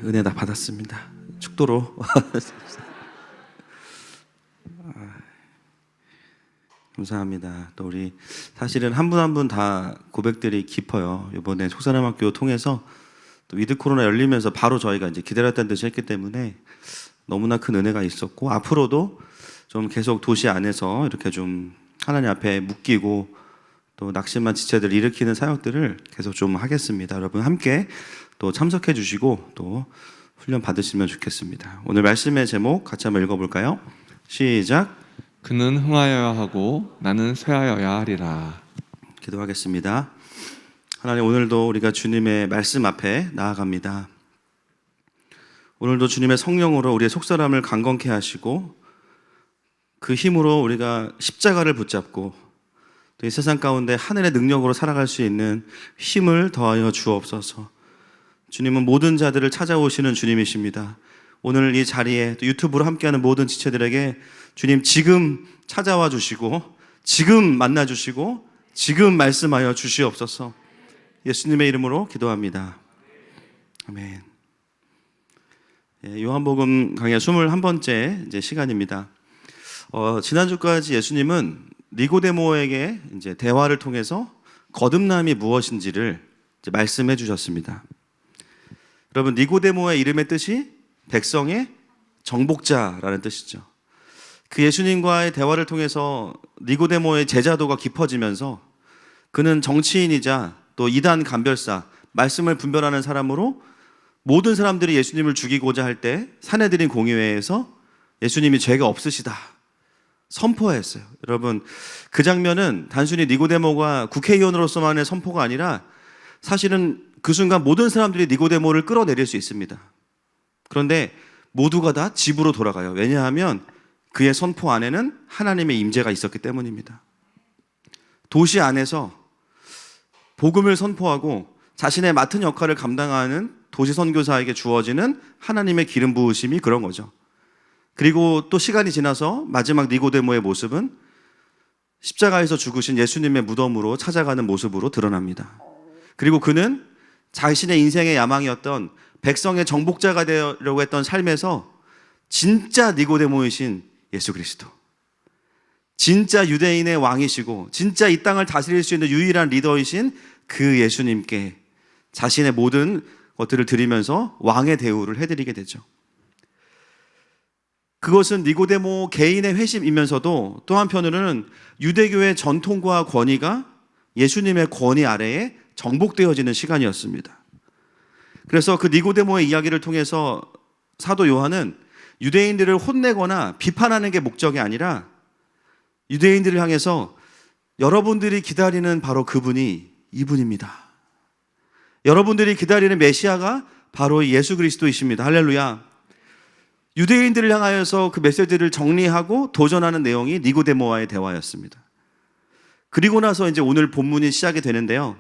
은혜 다 받았습니다. 축도로. 감사합니다. 또 우리 사실은 한 분 한 분 다 고백들이 깊어요. 이번에 속사람학교 통해서 또 위드 코로나 열리면서 바로 저희가 이제 기다렸다는 듯이 했기 때문에 너무나 큰 은혜가 있었고, 앞으로도 좀 계속 도시 안에서 이렇게 좀 하나님 앞에 묶이고 또 낙심한 지체들을 일으키는 사역들을 계속 좀 하겠습니다. 여러분 함께 또 참석해 주시고 또 훈련 받으시면 좋겠습니다. 오늘 말씀의 제목 같이 한번 읽어볼까요? 시작. 그는 흥하여야 하고 나는 쇠하여야 하리라. 기도하겠습니다. 하나님, 오늘도 우리가 주님의 말씀 앞에 나아갑니다. 오늘도 주님의 성령으로 우리의 속사람을 강건케 하시고 그 힘으로 우리가 십자가를 붙잡고 또 이 세상 가운데 하늘의 능력으로 살아갈 수 있는 힘을 더하여 주옵소서. 주님은 모든 자들을 찾아오시는 주님이십니다. 오늘 이 자리에 또 유튜브로 함께하는 모든 지체들에게 주님 지금 찾아와 주시고 지금 만나 주시고 지금 말씀하여 주시옵소서. 예수님의 이름으로 기도합니다. 아멘. 요한복음 강의 21번째 이제 시간입니다. 지난주까지 예수님은 니고데모에게 이제 대화를 통해서 거듭남이 무엇인지를 이제 말씀해 주셨습니다. 여러분, 니고데모의 이름의 뜻이 백성의 정복자라는 뜻이죠. 그 예수님과의 대화를 통해서 니고데모의 제자도가 깊어지면서 그는 정치인이자 또 이단 간별사, 말씀을 분별하는 사람으로 모든 사람들이 예수님을 죽이고자 할 때 산헤드린 공의회에서 예수님이 죄가 없으시다 선포했어요. 여러분, 그 장면은 단순히 니고데모가 국회의원으로서만의 선포가 아니라 사실은 그 순간 모든 사람들이 니고데모를 끌어내릴 수 있습니다. 그런데 모두가 다 집으로 돌아가요. 왜냐하면 그의 선포 안에는 하나님의 임재가 있었기 때문입니다. 도시 안에서 복음을 선포하고 자신의 맡은 역할을 감당하는 도시 선교사에게 주어지는 하나님의 기름 부으심이 그런 거죠. 그리고 또 시간이 지나서 마지막 니고데모의 모습은 십자가에서 죽으신 예수님의 무덤으로 찾아가는 모습으로 드러납니다. 그리고 그는 자신의 인생의 야망이었던 백성의 정복자가 되려고 했던 삶에서 진짜 니고데모이신 예수 그리스도, 진짜 유대인의 왕이시고 진짜 이 땅을 다스릴 수 있는 유일한 리더이신 그 예수님께 자신의 모든 것들을 드리면서 왕의 대우를 해드리게 되죠. 그것은 니고데모 개인의 회심이면서도 또 한편으로는 유대교의 전통과 권위가 예수님의 권위 아래에 정복되어지는 시간이었습니다. 그래서 그 니고데모의 이야기를 통해서 사도 요한은 유대인들을 혼내거나 비판하는 게 목적이 아니라 유대인들을 향해서 여러분들이 기다리는 바로 그분이 이분입니다. 여러분들이 기다리는 메시아가 바로 예수 그리스도이십니다. 할렐루야. 유대인들을 향하여서 그 메시지를 정리하고 도전하는 내용이 니고데모와의 대화였습니다. 그리고 나서 이제 오늘 본문이 시작이 되는데요.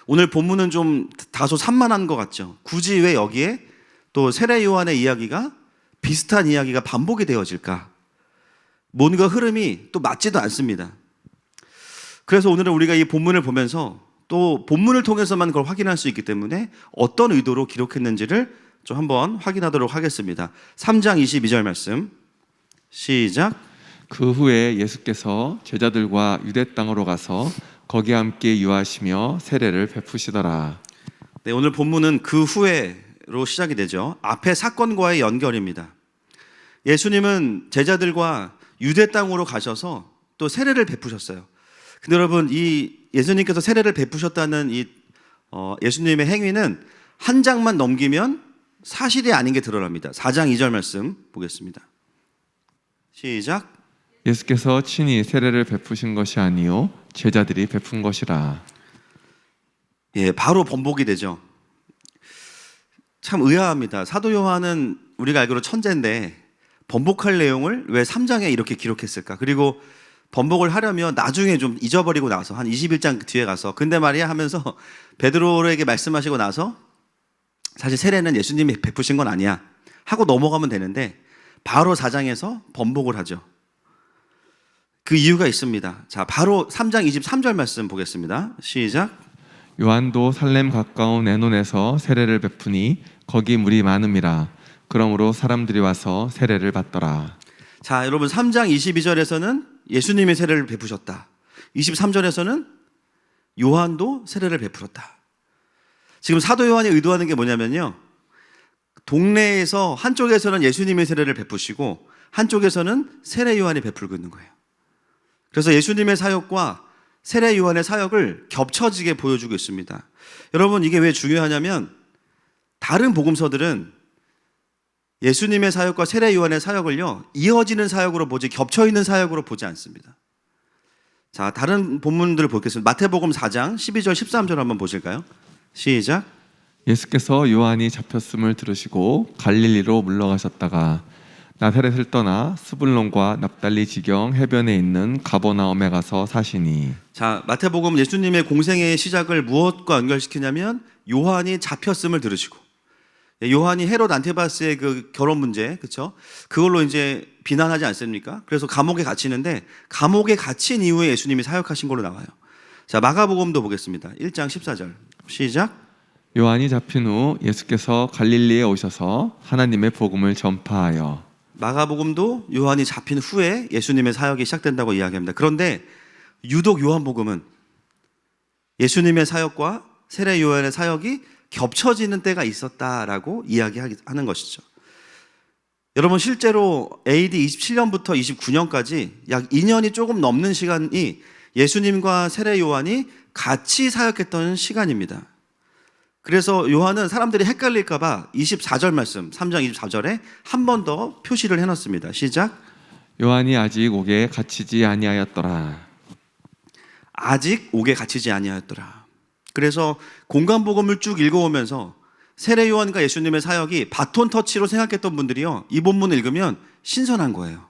오늘 본문은 좀 다소 산만한 것 같죠. 굳이 왜 여기에 또 세례 요한의 이야기가 비슷한 이야기가 반복이 되어질까? 뭔가 흐름이 또 맞지도 않습니다. 그래서 오늘은 우리가 이 본문을 보면서 또 본문을 통해서만 그걸 확인할 수 있기 때문에 어떤 의도로 기록했는지를 좀 한번 확인하도록 하겠습니다. 3장 22절 말씀 시작. 그 후에 예수께서 제자들과 유대 땅으로 가서 거기 함께 유하시며 세례를 베푸시더라. 네, 오늘 본문은 그 후에로 시작이 되죠. 앞의 사건과의 연결입니다. 예수님은 제자들과 유대 땅으로 가셔서 또 세례를 베푸셨어요. 근데 여러분, 이 예수님께서 세례를 베푸셨다는 이 예수님의 행위는 한 장만 넘기면 사실이 아닌 게 드러납니다. 4장 2절 말씀 보겠습니다. 시작. 예수께서 친히 세례를 베푸신 것이 아니요 제자들이 베푼 것이라. 예, 바로 번복이 되죠. 참 의아합니다. 사도 요한은 우리가 알기로 천재인데 번복할 내용을 왜 3장에 이렇게 기록했을까? 그리고 번복을 하려면 나중에 좀 잊어버리고 나서 한 21장 뒤에 가서 근데 말이야 하면서 베드로에게 말씀하시고 나서 사실 세례는 예수님이 베푸신 건 아니야 하고 넘어가면 되는데 바로 4장에서 번복을 하죠. 그 이유가 있습니다. 자, 바로 3장 23절 말씀 보겠습니다. 시작. 요한도 살렘 가까운 에논에서 세례를 베푸니 거기 물이 많음이라. 그러므로 사람들이 와서 세례를 받더라. 자, 여러분 3장 22절에서는 예수님이 세례를 베푸셨다. 23절에서는 요한도 세례를 베풀었다. 지금 사도 요한이 의도하는 게 뭐냐면요, 동네에서 한쪽에서는 예수님의 세례를 베푸시고 한쪽에서는 세례 요한이 베풀고 있는 거예요. 그래서 예수님의 사역과 세례 요한의 사역을 겹쳐지게 보여주고 있습니다. 여러분, 이게 왜 중요하냐면 다른 복음서들은 예수님의 사역과 세례 요한의 사역을요, 이어지는 사역으로 보지 겹쳐 있는 사역으로 보지 않습니다. 자, 다른 본문들을 보겠습니다. 마태복음 4장 12절 13절 한번 보실까요? 시작. 예수께서 요한이 잡혔음을 들으시고 갈릴리로 물러가셨다가 나사렛을 떠나 스불론과 납달리 지경 해변에 있는 가버나움에 가서 사시니. 자, 마태복음 예수님의 공생의 시작을 무엇과 연결시키냐면 요한이 잡혔음을 들으시고, 요한이 헤롯 안티바스의 그 결혼 문제, 그렇죠? 그걸로 이제 비난하지 않습니까? 그래서 감옥에 갇히는데 감옥에 갇힌 이후에 예수님이 사역하신 걸로 나와요. 자, 마가복음도 보겠습니다. 1장 14절 시작. 요한이 잡힌 후 예수께서 갈릴리에 오셔서 하나님의 복음을 전파하여. 마가복음도 요한이 잡힌 후에 예수님의 사역이 시작된다고 이야기합니다. 그런데 유독 요한복음은 예수님의 사역과 세례 요한의 사역이 겹쳐지는 때가 있었다라고 이야기하는 것이죠. 여러분, 실제로 AD 27년부터 29년까지 약 2년이 조금 넘는 시간이 예수님과 세례 요한이 같이 사역했던 시간입니다. 그래서 요한은 사람들이 헷갈릴까 봐 24절 말씀, 3장 24절에 한 번 더 표시를 해놨습니다. 시작. 요한이 아직 옥에 갇히지 아니하였더라. 아직 옥에 갇히지 아니하였더라. 그래서 공간복음을 쭉 읽어오면서 세례 요한과 예수님의 사역이 바톤 터치로 생각했던 분들이요, 이 본문을 읽으면 신선한 거예요.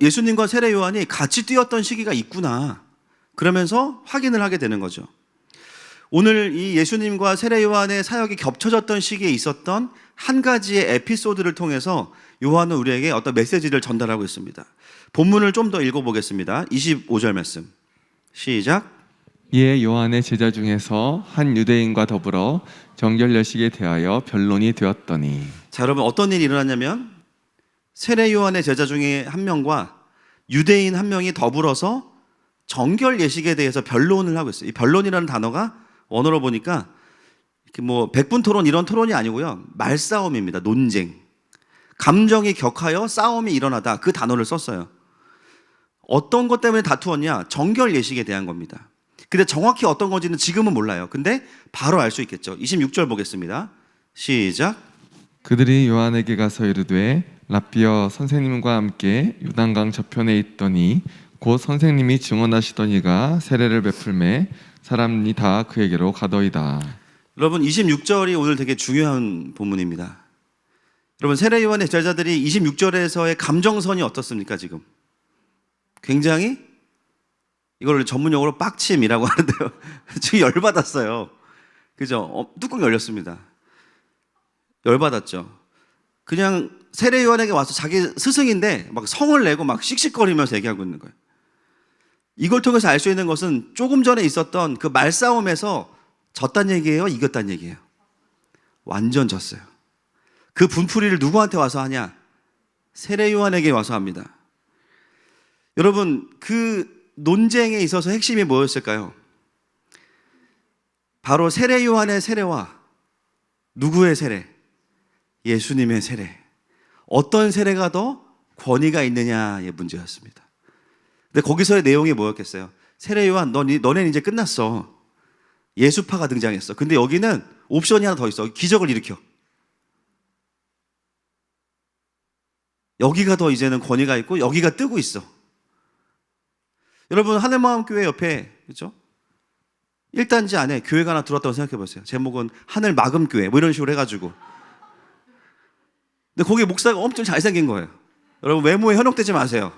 예수님과 세례 요한이 같이 뛰었던 시기가 있구나. 그러면서 확인을 하게 되는 거죠. 오늘 이 예수님과 세례 요한의 사역이 겹쳐졌던 시기에 있었던 한 가지의 에피소드를 통해서 요한은 우리에게 어떤 메시지를 전달하고 있습니다. 본문을 좀 더 읽어보겠습니다. 25절 말씀 시작. 이에 요한의 제자 중에서 한 유대인과 더불어 정결례식에 대하여 변론이 되었더니. 자, 여러분, 어떤 일이 일어났냐면 세례 요한의 제자 중에 한 명과 유대인 한 명이 더불어서 정결 예식에 대해서 변론을 하고 있어요. 이 변론이라는 단어가 원어로 보니까 이렇게 뭐 백분 토론 이런 토론이 아니고요, 말싸움입니다. 논쟁. 감정이 격하여 싸움이 일어나다, 그 단어를 썼어요. 어떤 것 때문에 다투었냐? 정결 예식에 대한 겁니다. 근데 정확히 어떤 건지는 지금은 몰라요. 근데 바로 알 수 있겠죠. 26절 보겠습니다. 시작. 그들이 요한에게 가서 이르되 라삐어, 선생님과 함께 요단강 저편에 있더니 곧 선생님이 증언하시더니가 세례를 베풀매 사람이 다 그에게로 가더이다. 여러분, 26절이 오늘 되게 중요한 본문입니다. 여러분, 세례 요한의 제자들이 26절에서의 감정선이 어떻습니까? 지금 굉장히, 이걸 전문용어로 빡침이라고 하는데요, 지금 열받았어요. 그죠? 뚜껑 열렸습니다. 열받았죠. 그냥 세례 요한에게 와서 자기 스승인데 막 성을 내고 막 씩씩거리면서 얘기하고 있는 거예요. 이걸 통해서 알 수 있는 것은 조금 전에 있었던 그 말싸움에서 졌단 얘기예요? 이겼단 얘기예요? 완전 졌어요. 그 분풀이를 누구한테 와서 하냐? 세례 요한에게 와서 합니다. 여러분, 그 논쟁에 있어서 핵심이 뭐였을까요? 바로 세례 요한의 세례와 누구의 세례? 예수님의 세례. 어떤 세례가 더 권위가 있느냐의 문제였습니다. 근데 거기서의 내용이 뭐였겠어요? 세례 요한, 너네는 이제 끝났어. 예수파가 등장했어. 근데 여기는 옵션이 하나 더 있어. 기적을 일으켜. 여기가 더 이제는 권위가 있고 여기가 뜨고 있어. 여러분, 하늘마음교회 옆에, 그렇죠? 1단지 안에 교회가 하나 들어왔다고 생각해 보세요. 제목은 하늘마금교회 뭐 이런 식으로 해가지고. 근데 거기 목사가 엄청 잘생긴 거예요. 여러분, 외모에 현혹되지 마세요.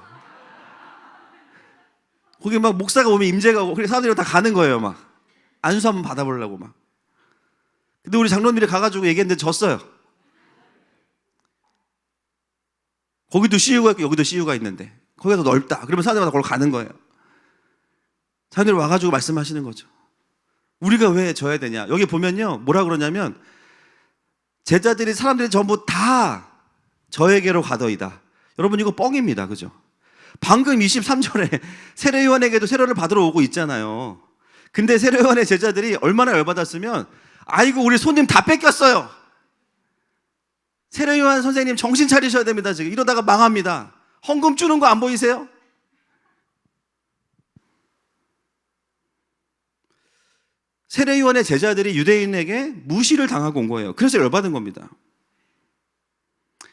거기 막 목사가 오면 임재가 오고, 그래서 사람들이 다 가는 거예요. 막 안수 한번 받아보려고 막. 근데 우리 장로님들이 가가지고 얘기했는데 졌어요. 거기도 CU가 있고 여기도 CU가 있는데 거기가 더 넓다. 그러면 사람들마다 거기로 가는 거예요. 사람들이 와가지고 말씀하시는 거죠. 우리가 왜 져야 되냐? 여기 보면요, 뭐라 그러냐면 제자들이, 사람들이 전부 다 저에게로 가더이다. 여러분, 이거 뻥입니다. 그죠? 방금 23절에 세례 요한에게도 세례를 받으러 오고 있잖아요. 근데 세례 요한의 제자들이 얼마나 열받았으면, 아이고 우리 손님 다 뺏겼어요. 세례 요한 선생님 정신 차리셔야 됩니다. 지금 이러다가 망합니다. 헌금 주는 거 안 보이세요? 세례요한의 제자들이 유대인에게 무시를 당하고 온 거예요. 그래서 열받은 겁니다.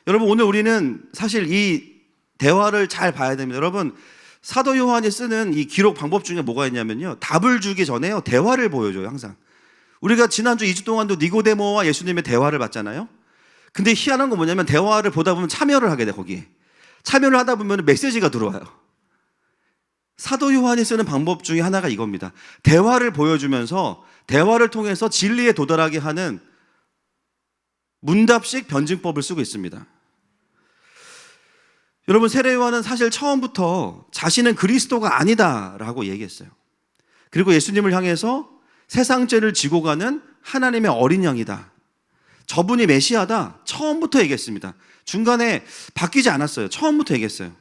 여러분, 오늘 우리는 사실 이 대화를 잘 봐야 됩니다. 여러분, 사도 요한이 쓰는 이 기록 방법 중에 뭐가 있냐면요, 답을 주기 전에요, 대화를 보여줘요. 항상. 우리가 지난주 2주 동안도 니고데모와 예수님의 대화를 봤잖아요. 근데 희한한 건 뭐냐면 대화를 보다 보면 참여를 하게 돼. 거기에 참여를 하다 보면 메시지가 들어와요. 사도 요한이 쓰는 방법 중에 하나가 이겁니다. 대화를 보여주면서 대화를 통해서 진리에 도달하게 하는 문답식 변증법을 쓰고 있습니다. 여러분, 세례 요한은 사실 처음부터 자신은 그리스도가 아니다라고 얘기했어요. 그리고 예수님을 향해서 세상 죄를 지고 가는 하나님의 어린 양이다, 저분이 메시아다, 처음부터 얘기했습니다. 중간에 바뀌지 않았어요. 처음부터 얘기했어요.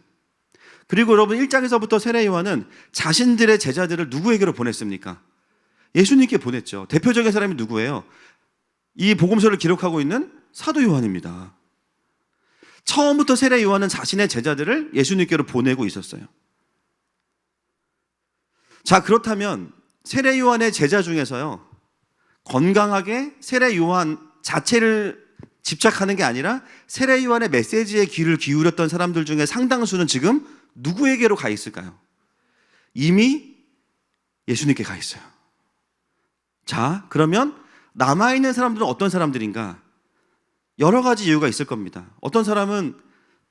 그리고 여러분, 1장에서부터 세례 요한은 자신들의 제자들을 누구에게로 보냈습니까? 예수님께 보냈죠. 대표적인 사람이 누구예요? 이 복음서를 기록하고 있는 사도 요한입니다. 처음부터 세례 요한은 자신의 제자들을 예수님께로 보내고 있었어요. 자, 그렇다면 세례 요한의 제자 중에서요, 건강하게 세례 요한 자체를 집착하는 게 아니라 세례 요한의 메시지에 귀를 기울였던 사람들 중에 상당수는 지금 누구에게로 가 있을까요? 이미 예수님께 가 있어요. 자, 그러면 남아있는 사람들은 어떤 사람들인가? 여러 가지 이유가 있을 겁니다. 어떤 사람은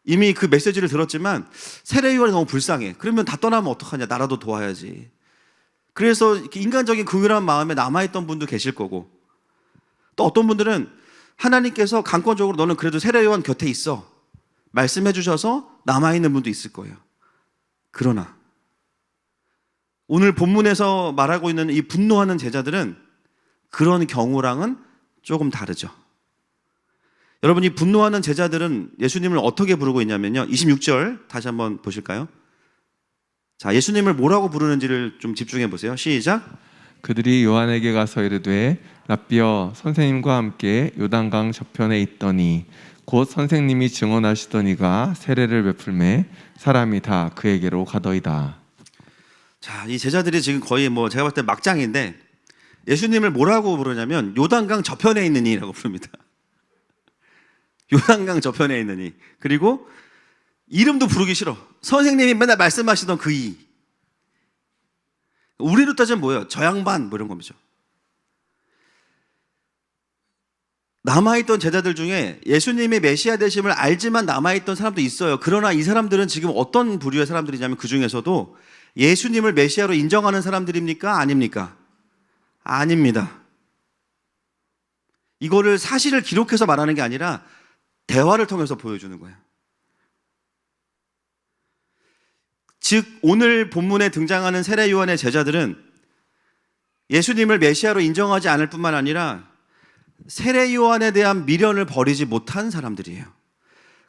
이미 그 메시지를 들었지만 세례 요한이 너무 불쌍해. 그러면 다 떠나면 어떡하냐, 나라도 도와야지. 그래서 이렇게 인간적인 긍휼한 마음에 남아있던 분도 계실 거고, 또 어떤 분들은 하나님께서 강권적으로 너는 그래도 세례 요한 곁에 있어 말씀해 주셔서 남아있는 분도 있을 거예요. 그러나 오늘 본문에서 말하고 있는 이 분노하는 제자들은 그런 경우랑은 조금 다르죠. 여러분, 이 분노하는 제자들은 예수님을 어떻게 부르고 있냐면요, 26절 다시 한번 보실까요? 자, 예수님을 뭐라고 부르는지를 좀 집중해 보세요. 시작. 그들이 요한에게 가서 이르되 랍비여, 선생님과 함께 요단강 저편에 있더니 곧 선생님이 증언하시더니가 세례를 베풀매 사람이 다 그에게로 가더이다. 자, 이 제자들이 지금 거의 뭐 제가 봤을 때 막장인데 예수님을 뭐라고 부르냐면 요단강 저편에 있는 이라고 부릅니다. 요단강 저편에 있는 이. 그리고 이름도 부르기 싫어. 선생님이 맨날 말씀하시던 그 이. 우리로 따지면 뭐예요? 저 양반 뭐 이런 겁니다. 남아있던 제자들 중에 예수님의 메시아 되심을 알지만 남아있던 사람도 있어요. 그러나 이 사람들은 지금 어떤 부류의 사람들이냐면 그 중에서도 예수님을 메시아로 인정하는 사람들입니까? 아닙니까? 아닙니다. 이거를 사실을 기록해서 말하는 게 아니라 대화를 통해서 보여주는 거예요. 즉, 오늘 본문에 등장하는 세례 요한의 제자들은 예수님을 메시아로 인정하지 않을 뿐만 아니라 세례 요한에 대한 미련을 버리지 못한 사람들이에요.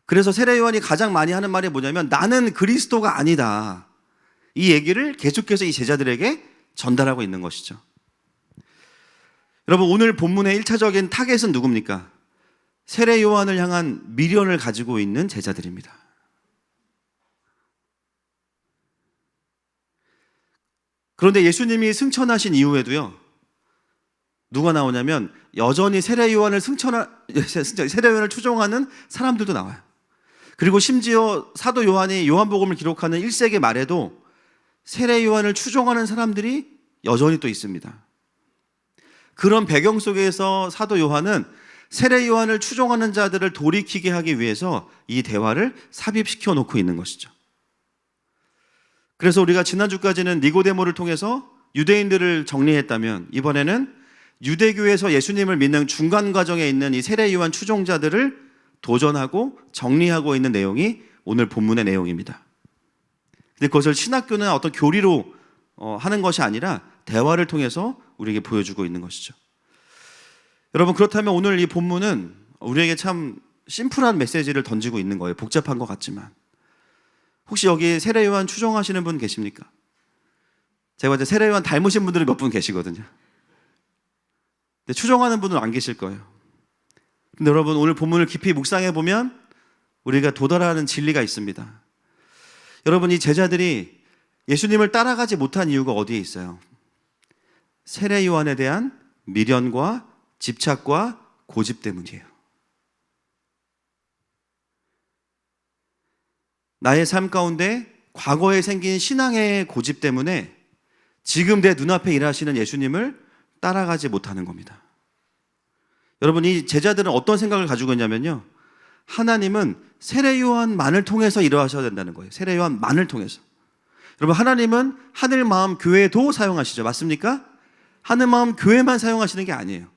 그래서 세례 요한이 가장 많이 하는 말이 뭐냐면 나는 그리스도가 아니다, 이 얘기를 계속해서 이 제자들에게 전달하고 있는 것이죠. 여러분, 오늘 본문의 1차적인 타겟은 누굽니까? 세례 요한을 향한 미련을 가지고 있는 제자들입니다. 그런데 예수님이 승천하신 이후에도요, 누가 나오냐면 여전히 세례 요한을 추종하는 사람들도 나와요. 그리고 심지어 사도 요한이 요한복음을 기록하는 1세기 말에도 세례 요한을 추종하는 사람들이 여전히 또 있습니다. 그런 배경 속에서 사도 요한은 세례 요한을 추종하는 자들을 돌이키게 하기 위해서 이 대화를 삽입시켜 놓고 있는 것이죠. 그래서 우리가 지난주까지는 니고데모를 통해서 유대인들을 정리했다면 이번에는 유대교에서 예수님을 믿는 중간 과정에 있는 이 세례 요한 추종자들을 도전하고 정리하고 있는 내용이 오늘 본문의 내용입니다. 근데 그것을 신학교나 어떤 교리로 하는 것이 아니라 대화를 통해서 우리에게 보여주고 있는 것이죠. 여러분, 그렇다면 오늘 이 본문은 우리에게 참 심플한 메시지를 던지고 있는 거예요. 복잡한 것 같지만. 혹시 여기 세례 요한 추종하시는 분 계십니까? 제가 이제 세례 요한 닮으신 분들이 몇 분 계시거든요. 근데 추종하는 분은 안 계실 거예요. 근데 여러분, 오늘 본문을 깊이 묵상해 보면 우리가 도달하는 진리가 있습니다. 여러분, 이 제자들이 예수님을 따라가지 못한 이유가 어디에 있어요? 세례 요한에 대한 미련과 집착과 고집 때문이에요. 나의 삶 가운데 과거에 생긴 신앙의 고집 때문에 지금 내 눈앞에 일하시는 예수님을 따라가지 못하는 겁니다. 여러분, 이 제자들은 어떤 생각을 가지고 있냐면요, 하나님은 세례 요한만을 통해서 일하셔야 된다는 거예요. 세례 요한만을 통해서. 여러분, 하나님은 하늘 마음 교회도 사용하시죠. 맞습니까? 하늘 마음 교회만 사용하시는 게 아니에요.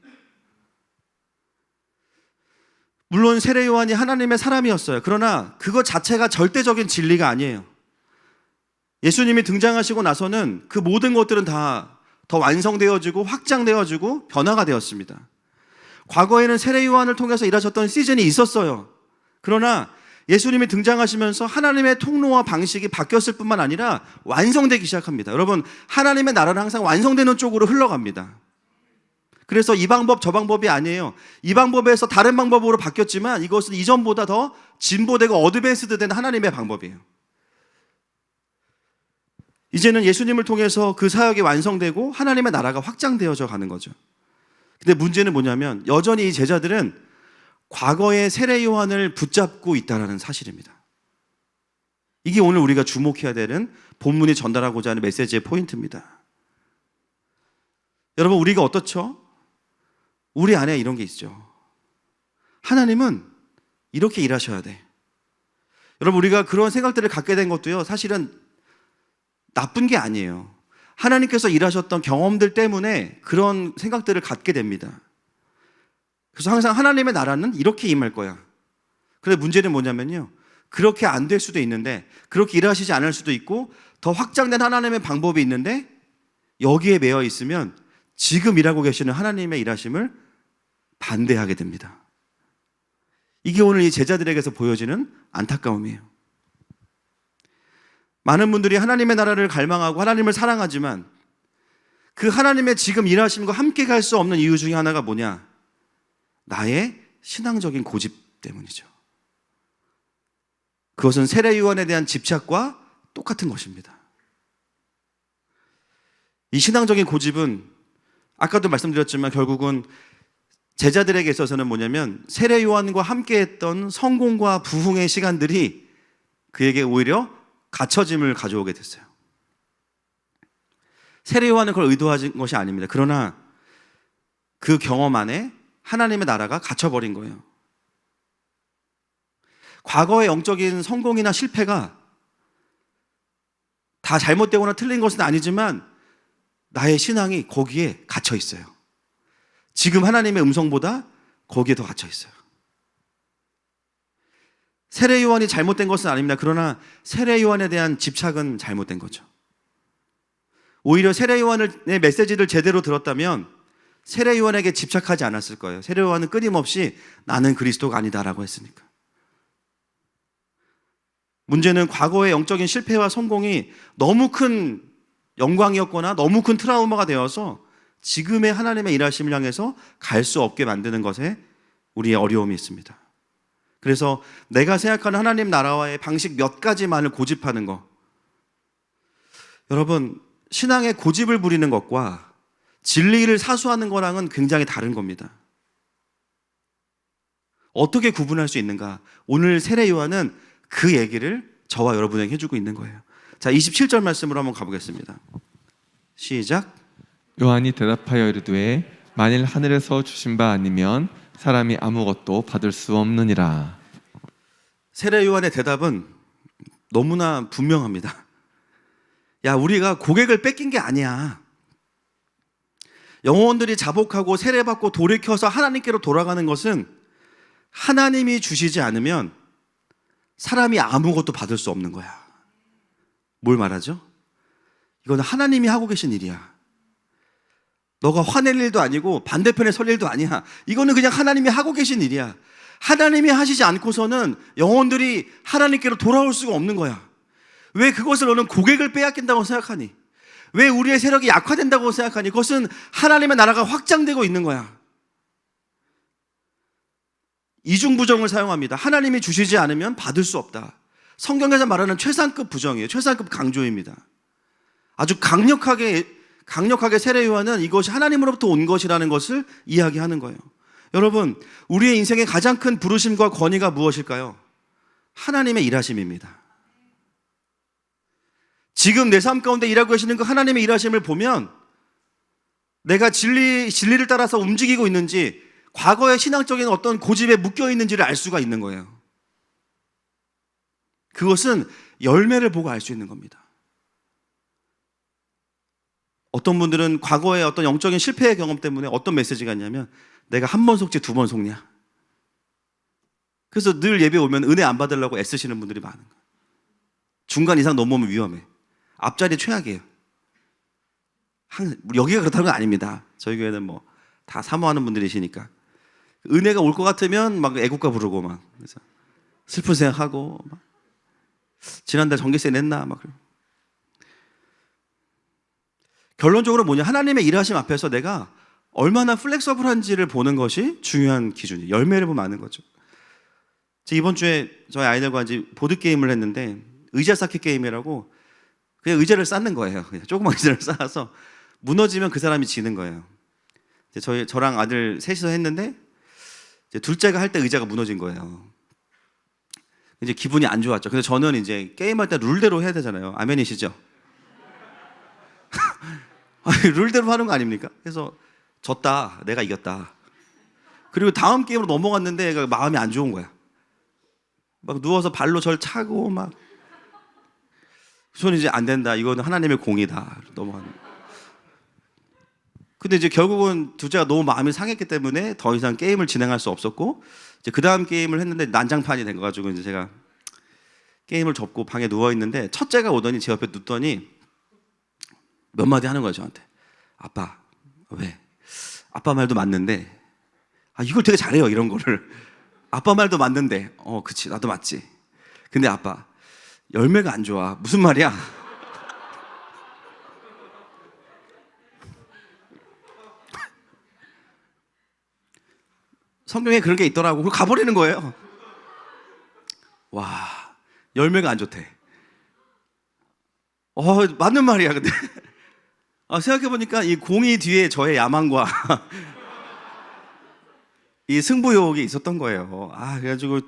물론 세례 요한이 하나님의 사람이었어요. 그러나 그것 자체가 절대적인 진리가 아니에요. 예수님이 등장하시고 나서는 그 모든 것들은 다 더 완성되어지고 확장되어지고 변화가 되었습니다. 과거에는 세례 요한을 통해서 일하셨던 시즌이 있었어요. 그러나 예수님이 등장하시면서 하나님의 통로와 방식이 바뀌었을 뿐만 아니라 완성되기 시작합니다. 여러분, 하나님의 나라는 항상 완성되는 쪽으로 흘러갑니다. 그래서 이 방법 저 방법이 아니에요. 이 방법에서 다른 방법으로 바뀌었지만 이것은 이전보다 더 진보되고 어드밴스드 된 하나님의 방법이에요. 이제는 예수님을 통해서 그 사역이 완성되고 하나님의 나라가 확장되어져 가는 거죠. 근데 문제는 뭐냐면 여전히 이 제자들은 과거의 세례 요한을 붙잡고 있다는 사실입니다. 이게 오늘 우리가 주목해야 되는 본문이 전달하고자 하는 메시지의 포인트입니다. 여러분, 우리가 어떻죠? 우리 안에 이런 게 있죠. 하나님은 이렇게 일하셔야 돼. 여러분, 우리가 그런 생각들을 갖게 된 것도요, 사실은 나쁜 게 아니에요. 하나님께서 일하셨던 경험들 때문에 그런 생각들을 갖게 됩니다. 그래서 항상 하나님의 나라는 이렇게 임할 거야. 그런데 문제는 뭐냐면요, 그렇게 안 될 수도 있는데, 그렇게 일하시지 않을 수도 있고, 더 확장된 하나님의 방법이 있는데 여기에 매여 있으면 지금 일하고 계시는 하나님의 일하심을 반대하게 됩니다. 이게 오늘 이 제자들에게서 보여지는 안타까움이에요. 많은 분들이 하나님의 나라를 갈망하고 하나님을 사랑하지만 그 하나님의 지금 일하심과 함께 갈 수 없는 이유 중에 하나가 뭐냐? 나의 신앙적인 고집 때문이죠. 그것은 세례 요한에 대한 집착과 똑같은 것입니다. 이 신앙적인 고집은 아까도 말씀드렸지만 결국은 제자들에게 있어서는 뭐냐면 세례 요한과 함께했던 성공과 부흥의 시간들이 그에게 오히려 갇혀짐을 가져오게 됐어요. 세례 요한은 그걸 의도한 것이 아닙니다. 그러나 그 경험 안에 하나님의 나라가 갇혀버린 거예요. 과거의 영적인 성공이나 실패가 다 잘못되거나 틀린 것은 아니지만 나의 신앙이 거기에 갇혀 있어요. 지금 하나님의 음성보다 거기에 더 갇혀 있어요. 세례 요한이 잘못된 것은 아닙니다. 그러나 세례 요한에 대한 집착은 잘못된 거죠. 오히려 세례 요한의 메시지를 제대로 들었다면 세례 요한에게 집착하지 않았을 거예요. 세례 요한은 끊임없이 나는 그리스도가 아니다라고 했으니까. 문제는 과거의 영적인 실패와 성공이 너무 큰 영광이었거나 너무 큰 트라우마가 되어서 지금의 하나님의 일하심을 향해서 갈 수 없게 만드는 것에 우리의 어려움이 있습니다. 그래서 내가 생각하는 하나님 나라와의 방식 몇 가지만을 고집하는 것. 여러분, 신앙의 고집을 부리는 것과 진리를 사수하는 거랑은 굉장히 다른 겁니다. 어떻게 구분할 수 있는가? 오늘 세례 요한은 그 얘기를 저와 여러분에게 해주고 있는 거예요. 자, 27절 말씀으로 한번 가보겠습니다. 시작. 요한이 대답하여 이르되 만일 하늘에서 주신 바 아니면 사람이 아무것도 받을 수 없느니라. 세례 요한의 대답은 너무나 분명합니다. 야, 우리가 고객을 뺏긴 게 아니야. 영혼들이 자복하고 세례받고 돌이켜서 하나님께로 돌아가는 것은 하나님이 주시지 않으면 사람이 아무것도 받을 수 없는 거야. 뭘 말하죠? 이건 하나님이 하고 계신 일이야. 너가 화낼 일도 아니고 반대편에 설 일도 아니야. 이거는 그냥 하나님이 하고 계신 일이야. 하나님이 하시지 않고서는 영혼들이 하나님께로 돌아올 수가 없는 거야. 왜 그것을 너는 고객을 빼앗긴다고 생각하니? 왜 우리의 세력이 약화된다고 생각하니? 그것은 하나님의 나라가 확장되고 있는 거야. 이중부정을 사용합니다. 하나님이 주시지 않으면 받을 수 없다. 성경에서 말하는 최상급 부정이에요. 최상급 강조입니다. 아주 강력하게 강력하게 세례 요한은 이것이 하나님으로부터 온 것이라는 것을 이야기하는 거예요. 여러분, 우리의 인생의 가장 큰 부르심과 권위가 무엇일까요? 하나님의 일하심입니다. 지금 내 삶 가운데 일하고 계시는 그 하나님의 일하심을 보면 내가 진리를 따라서 움직이고 있는지, 과거의 신앙적인 어떤 고집에 묶여 있는지를 알 수가 있는 거예요. 그것은 열매를 보고 알 수 있는 겁니다. 어떤 분들은 과거의 어떤 영적인 실패의 경험 때문에 어떤 메시지가 있냐면, 내가 한 번 속지 두 번 속냐. 그래서 늘 예배 오면 은혜 안 받으려고 애쓰시는 분들이 많은 거예요. 중간 이상 넘어오면 위험해. 앞자리 최악이에요. 여기가 그렇다는 건 아닙니다. 저희 교회는 뭐 다 사모하는 분들이시니까. 은혜가 올 것 같으면 막 애국가 부르고 막, 그래서 슬픈 생각하고 막, 지난달 전기세 냈나 막. 결론적으로 뭐냐, 하나님의 일하심 앞에서 내가 얼마나 플렉서블한지를 보는 것이 중요한 기준이에요. 열매를 보면 아는 거죠. 이번 주에 저희 아이들과 이제 보드게임을 했는데, 의자 쌓기 게임이라고, 그냥 의자를 쌓는 거예요. 그냥 조그만 의자를 쌓아서 무너지면 그 사람이 지는 거예요. 저랑 아들 셋이서 했는데, 이제 둘째가 할 때 의자가 무너진 거예요. 이제 기분이 안 좋았죠. 근데 저는 이제 게임할 때 룰대로 해야 되잖아요. 아멘이시죠? 룰대로 하는 거 아닙니까? 그래서 졌다, 내가 이겼다. 그리고 다음 게임으로 넘어갔는데 얘가 마음이 안 좋은 거야. 막 누워서 발로 절 차고 막. 저는 이제 안 된다, 이거는 하나님의 공이다, 넘어가는 거야. 근데 이제 결국은 둘째가 너무 마음이 상했기 때문에 더 이상 게임을 진행할 수 없었고, 이제 그 다음 게임을 했는데 난장판이 된 거 가지고 이제 제가 게임을 접고 방에 누워 있는데, 첫째가 오더니 제 옆에 눕더니 몇 마디 하는 거예요, 저한테. 아빠, 왜? 아빠 말도 맞는데, 이걸 되게 잘해요, 이런 거를. 아빠 말도 맞는데, 그치, 나도 맞지. 근데 아빠, 열매가 안 좋아. 무슨 말이야? 성경에 그런 게 있더라고. 그걸 가버리는 거예요. 와, 열매가 안 좋대. 맞는 말이야, 근데. 생각해보니까 이 공이 뒤에 저의 야망과 이 승부욕이 있었던 거예요. 그래가지고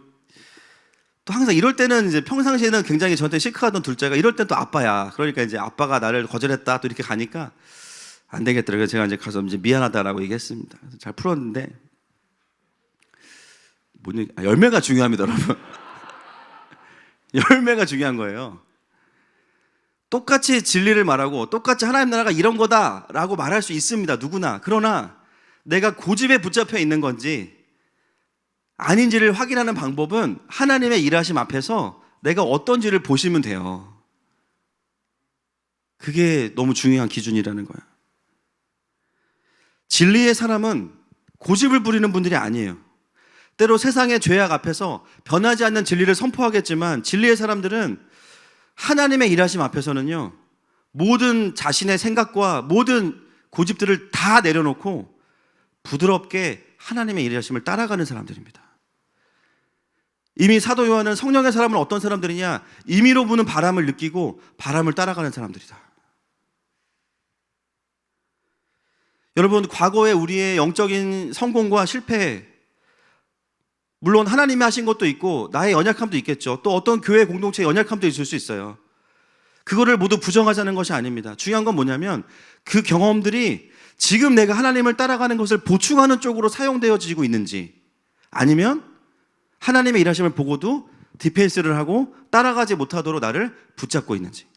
또 항상 이럴 때는, 이제 평상시에는 굉장히 저한테 시크하던 둘째가 이럴 땐 또 아빠야. 그러니까 이제 아빠가 나를 거절했다 또 이렇게 가니까 안 되겠더라고요. 제가 이제 가서 이제 미안하다라고 얘기했습니다. 그래서 잘 풀었는데, 열매가 중요합니다, 여러분. 열매가 중요한 거예요. 똑같이 진리를 말하고 똑같이 하나님 나라가 이런 거다라고 말할 수 있습니다, 누구나. 그러나 내가 고집에 붙잡혀 있는 건지 아닌지를 확인하는 방법은 하나님의 일하심 앞에서 내가 어떤지를 보시면 돼요. 그게 너무 중요한 기준이라는 거예요. 진리의 사람은 고집을 부리는 분들이 아니에요. 때로 세상의 죄악 앞에서 변하지 않는 진리를 선포하겠지만, 진리의 사람들은 하나님의 일하심 앞에서는요, 모든 자신의 생각과 모든 고집들을 다 내려놓고 부드럽게 하나님의 일하심을 따라가는 사람들입니다. 이미 사도 요한은 성령의 사람은 어떤 사람들이냐, 임의로 부는 바람을 느끼고 바람을 따라가는 사람들이다. 여러분, 과거에 우리의 영적인 성공과 실패, 물론 하나님이 하신 것도 있고 나의 연약함도 있겠죠. 또 어떤 교회 공동체의 연약함도 있을 수 있어요. 그거를 모두 부정하자는 것이 아닙니다. 중요한 건 뭐냐면, 그 경험들이 지금 내가 하나님을 따라가는 것을 보충하는 쪽으로 사용되어지고 있는지, 아니면 하나님의 일하심을 보고도 디펜스를 하고 따라가지 못하도록 나를 붙잡고 있는지,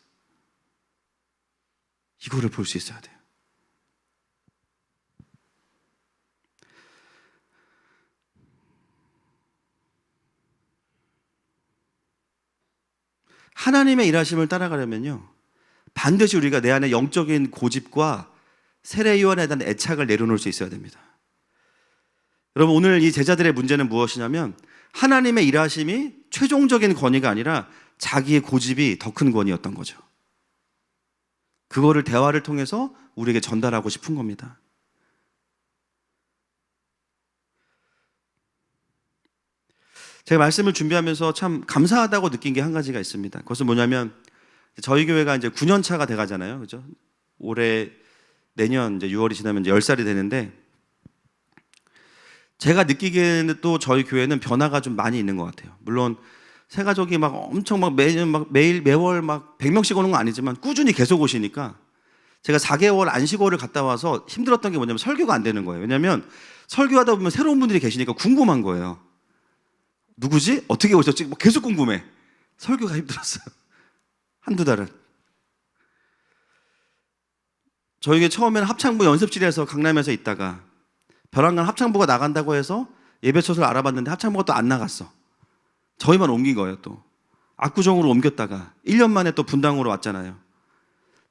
이거를 볼 수 있어야 돼요. 하나님의 일하심을 따라가려면요, 반드시 우리가 내 안에 영적인 고집과 세례 요한에 대한 애착을 내려놓을 수 있어야 됩니다. 여러분, 오늘 이 제자들의 문제는 무엇이냐면, 하나님의 일하심이 최종적인 권위가 아니라 자기의 고집이 더 큰 권위였던 거죠. 그거를 대화를 통해서 우리에게 전달하고 싶은 겁니다. 제가 말씀을 준비하면서 참 감사하다고 느낀 게 한 가지가 있습니다. 그것은 뭐냐면, 저희 교회가 이제 9년 차가 돼 가잖아요. 그죠? 올해 내년 이제 6월이 지나면 이제 10살이 되는데, 제가 느끼기에는 또 저희 교회는 변화가 좀 많이 있는 것 같아요. 물론 새 가족이 막 엄청 막 매년 막 매일 매월 막 100명씩 오는 건 아니지만 꾸준히 계속 오시니까, 제가 4개월 안식월을 갔다 와서 힘들었던 게 뭐냐면 설교가 안 되는 거예요. 왜냐하면 설교하다 보면 새로운 분들이 계시니까 궁금한 거예요. 누구지? 어떻게 오셨지? 막 계속 궁금해. 설교가 힘들었어요. 한두 달은. 저희가 처음에는 합창부 연습실에서 강남에서 있다가 벼랑간 합창부가 나간다고 해서 예배처소를 알아봤는데 합창부가 또 안 나갔어. 저희만 옮긴 거예요. 또 압구정으로 옮겼다가 1년 만에 또 분당으로 왔잖아요.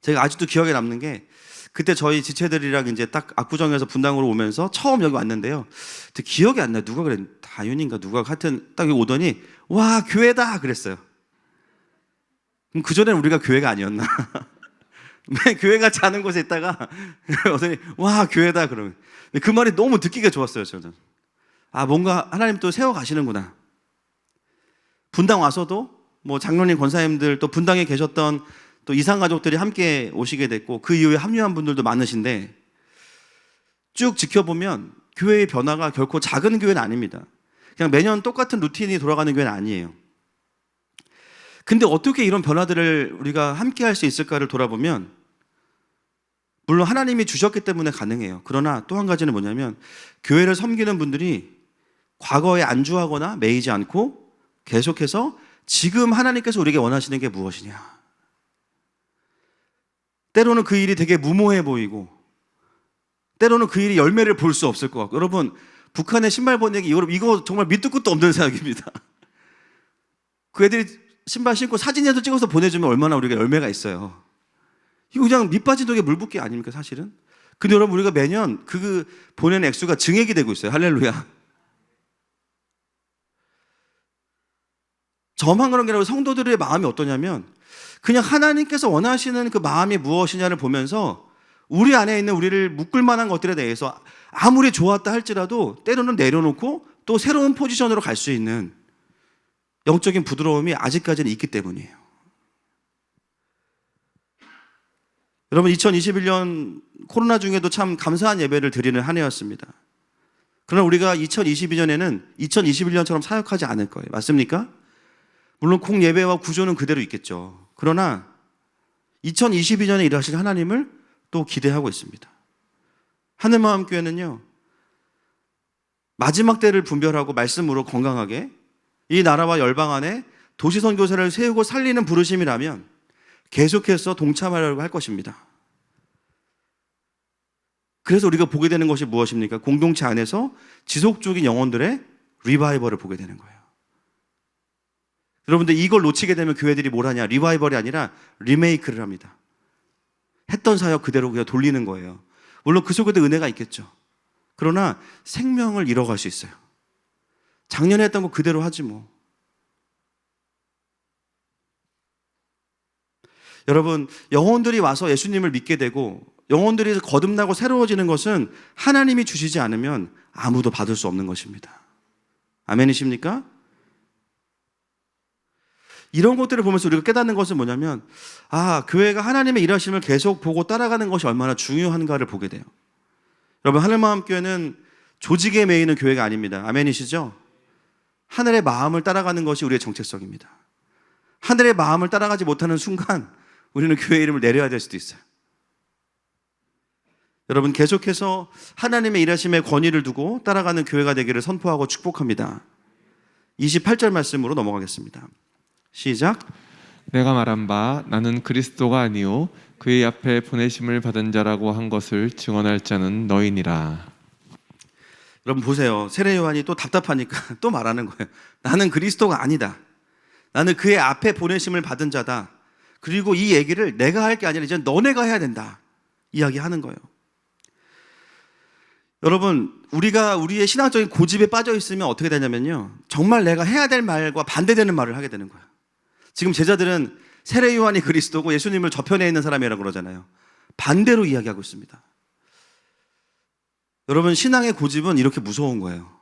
제가 아직도 기억에 남는 게, 그때 저희 지체들이랑 이제 딱 압구정에서 분당으로 오면서 처음 여기 왔는데요. 근데 기억이 안 나요. 누가 그랬, 다윤인가 누가 하여튼 딱 여기 오더니 와, 교회다 그랬어요. 그럼 그전에는 우리가 교회가 아니었나? 왜 교회 같지 않은 곳에 있다가 오더니 와, 교회다 그러면. 그 말이 너무 듣기가 좋았어요. 저는. 아, 뭔가 하나님 또 세워 가시는구나. 분당 와서도 뭐 장로님, 권사님들, 또 분당에 계셨던 또 이상 가족들이 함께 오시게 됐고, 그 이후에 합류한 분들도 많으신데, 쭉 지켜보면 교회의 변화가 결코 작은 교회는 아닙니다. 그냥 매년 똑같은 루틴이 돌아가는 교회는 아니에요. 근데 어떻게 이런 변화들을 우리가 함께 할 수 있을까를 돌아보면, 물론 하나님이 주셨기 때문에 가능해요. 그러나 또 한 가지는 뭐냐면, 교회를 섬기는 분들이 과거에 안주하거나 매이지 않고 계속해서 지금 하나님께서 우리에게 원하시는 게 무엇이냐. 때로는 그 일이 되게 무모해 보이고, 때로는 그 일이 열매를 볼 수 없을 것 같고. 여러분, 북한의 신발 보내기, 이거 정말 밑도 끝도 없는 생각입니다. 그 애들이 신발 신고 사진이라도 찍어서 보내주면 얼마나 우리가 열매가 있어요. 이거 그냥 밑 빠진 독에 물 붓기 아닙니까, 사실은? 근데 여러분, 우리가 매년 그 보내는 액수가 증액이 되고 있어요. 할렐루야. 저만 그런 게 아니라 성도들의 마음이 어떠냐면, 그냥 하나님께서 원하시는 그 마음이 무엇이냐를 보면서 우리 안에 있는 우리를 묶을 만한 것들에 대해서 아무리 좋았다 할지라도 때로는 내려놓고 또 새로운 포지션으로 갈 수 있는 영적인 부드러움이 아직까지는 있기 때문이에요. 여러분, 2021년 코로나 중에도 참 감사한 예배를 드리는 한 해였습니다. 그러나 우리가 2022년에는 2021년처럼 사역하지 않을 거예요. 맞습니까? 물론 공 예배와 구조는 그대로 있겠죠. 그러나 2022년에 일하실 하나님을 또 기대하고 있습니다. 하늘마음교회는요, 마지막 때를 분별하고 말씀으로 건강하게 이 나라와 열방 안에 도시선교사를 세우고 살리는 부르심이라면 계속해서 동참하려고 할 것입니다. 그래서 우리가 보게 되는 것이 무엇입니까? 공동체 안에서 지속적인 영혼들의 리바이벌을 보게 되는 거예요. 여러분들, 이걸 놓치게 되면 교회들이 뭘 하냐? 리바이벌이 아니라 리메이크를 합니다. 했던 사역 그대로 그냥 돌리는 거예요. 물론 그 속에도 은혜가 있겠죠. 그러나 생명을 잃어갈 수 있어요. 작년에 했던 거 그대로 하지 뭐. 여러분, 영혼들이 와서 예수님을 믿게 되고 영혼들이 거듭나고 새로워지는 것은 하나님이 주시지 않으면 아무도 받을 수 없는 것입니다. 아멘이십니까? 이런 것들을 보면서 우리가 깨닫는 것은 뭐냐면, 아, 교회가 하나님의 일하심을 계속 보고 따라가는 것이 얼마나 중요한가를 보게 돼요. 여러분, 하늘마음교회는 조직에 매이는 교회가 아닙니다. 아멘이시죠? 하늘의 마음을 따라가는 것이 우리의 정체성입니다. 하늘의 마음을 따라가지 못하는 순간 우리는 교회 이름을 내려야 될 수도 있어요. 여러분, 계속해서 하나님의 일하심에 권위를 두고 따라가는 교회가 되기를 선포하고 축복합니다. 28절 말씀으로 넘어가겠습니다. 시작. 내가 말한 바 나는 그리스도가 아니요 그의 앞에 보내심을 받은 자라고 한 것을 증언할 자는 너희니라. 여러분 보세요. 세례 요한이 또 답답하니까 또 말하는 거예요. 나는 그리스도가 아니다. 나는 그의 앞에 보내심을 받은 자다. 그리고 이 얘기를 내가 할 게 아니라 이제 너네가 해야 된다. 이야기하는 거예요. 여러분, 우리가 우리의 신앙적인 고집에 빠져 있으면 어떻게 되냐면요, 정말 내가 해야 될 말과 반대되는 말을 하게 되는 거예요. 지금 제자들은 세례 요한이 그리스도고 예수님을 저편에 있는 사람이라고 그러잖아요. 반대로 이야기하고 있습니다. 여러분, 신앙의 고집은 이렇게 무서운 거예요.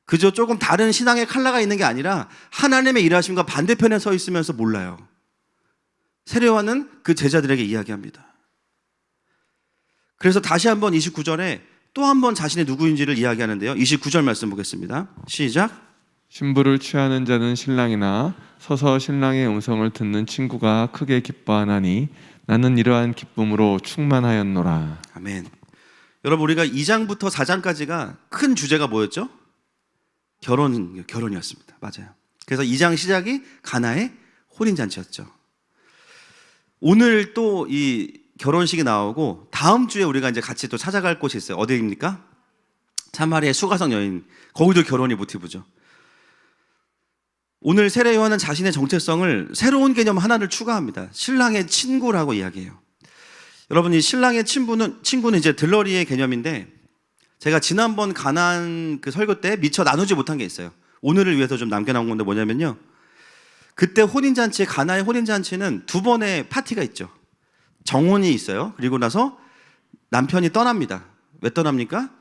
그저 조금 다른 신앙의 컬러가 있는 게 아니라 하나님의 일하심과 반대편에 서 있으면서 몰라요. 세례 요한은 그 제자들에게 이야기합니다. 그래서 다시 한번 29절에 또 한번 자신이 누구인지를 이야기하는데요. 29절 말씀 보겠습니다. 시작. 신부를 취하는 자는 신랑이나 서서 신랑의 음성을 듣는 친구가 크게 기뻐하나니 나는 이러한 기쁨으로 충만하였노라. 아멘. 여러분, 우리가 2장부터 4장까지가 큰 주제가 뭐였죠? 결혼이었습니다. 맞아요. 그래서 2장 시작이 가나의 혼인잔치였죠. 오늘 또 이 결혼식이 나오고 다음 주에 우리가 이제 같이 또 찾아갈 곳이 있어요. 어디입니까? 사마리아의 수가성 여인. 거기도 결혼이 모티브죠. 오늘 세례 요한은 자신의 정체성을 새로운 개념 하나를 추가합니다. 신랑의 친구라고 이야기해요. 여러분, 이 신랑의 친구는 이제 들러리의 개념인데, 제가 지난번 가나안 그 설교 때 미처 나누지 못한 게 있어요. 오늘을 위해서 좀 남겨놓은 건데 뭐냐면요, 그때 혼인잔치, 가나의 혼인잔치는 두 번의 파티가 있죠. 정혼이 있어요. 그리고 나서 남편이 떠납니다. 왜 떠납니까?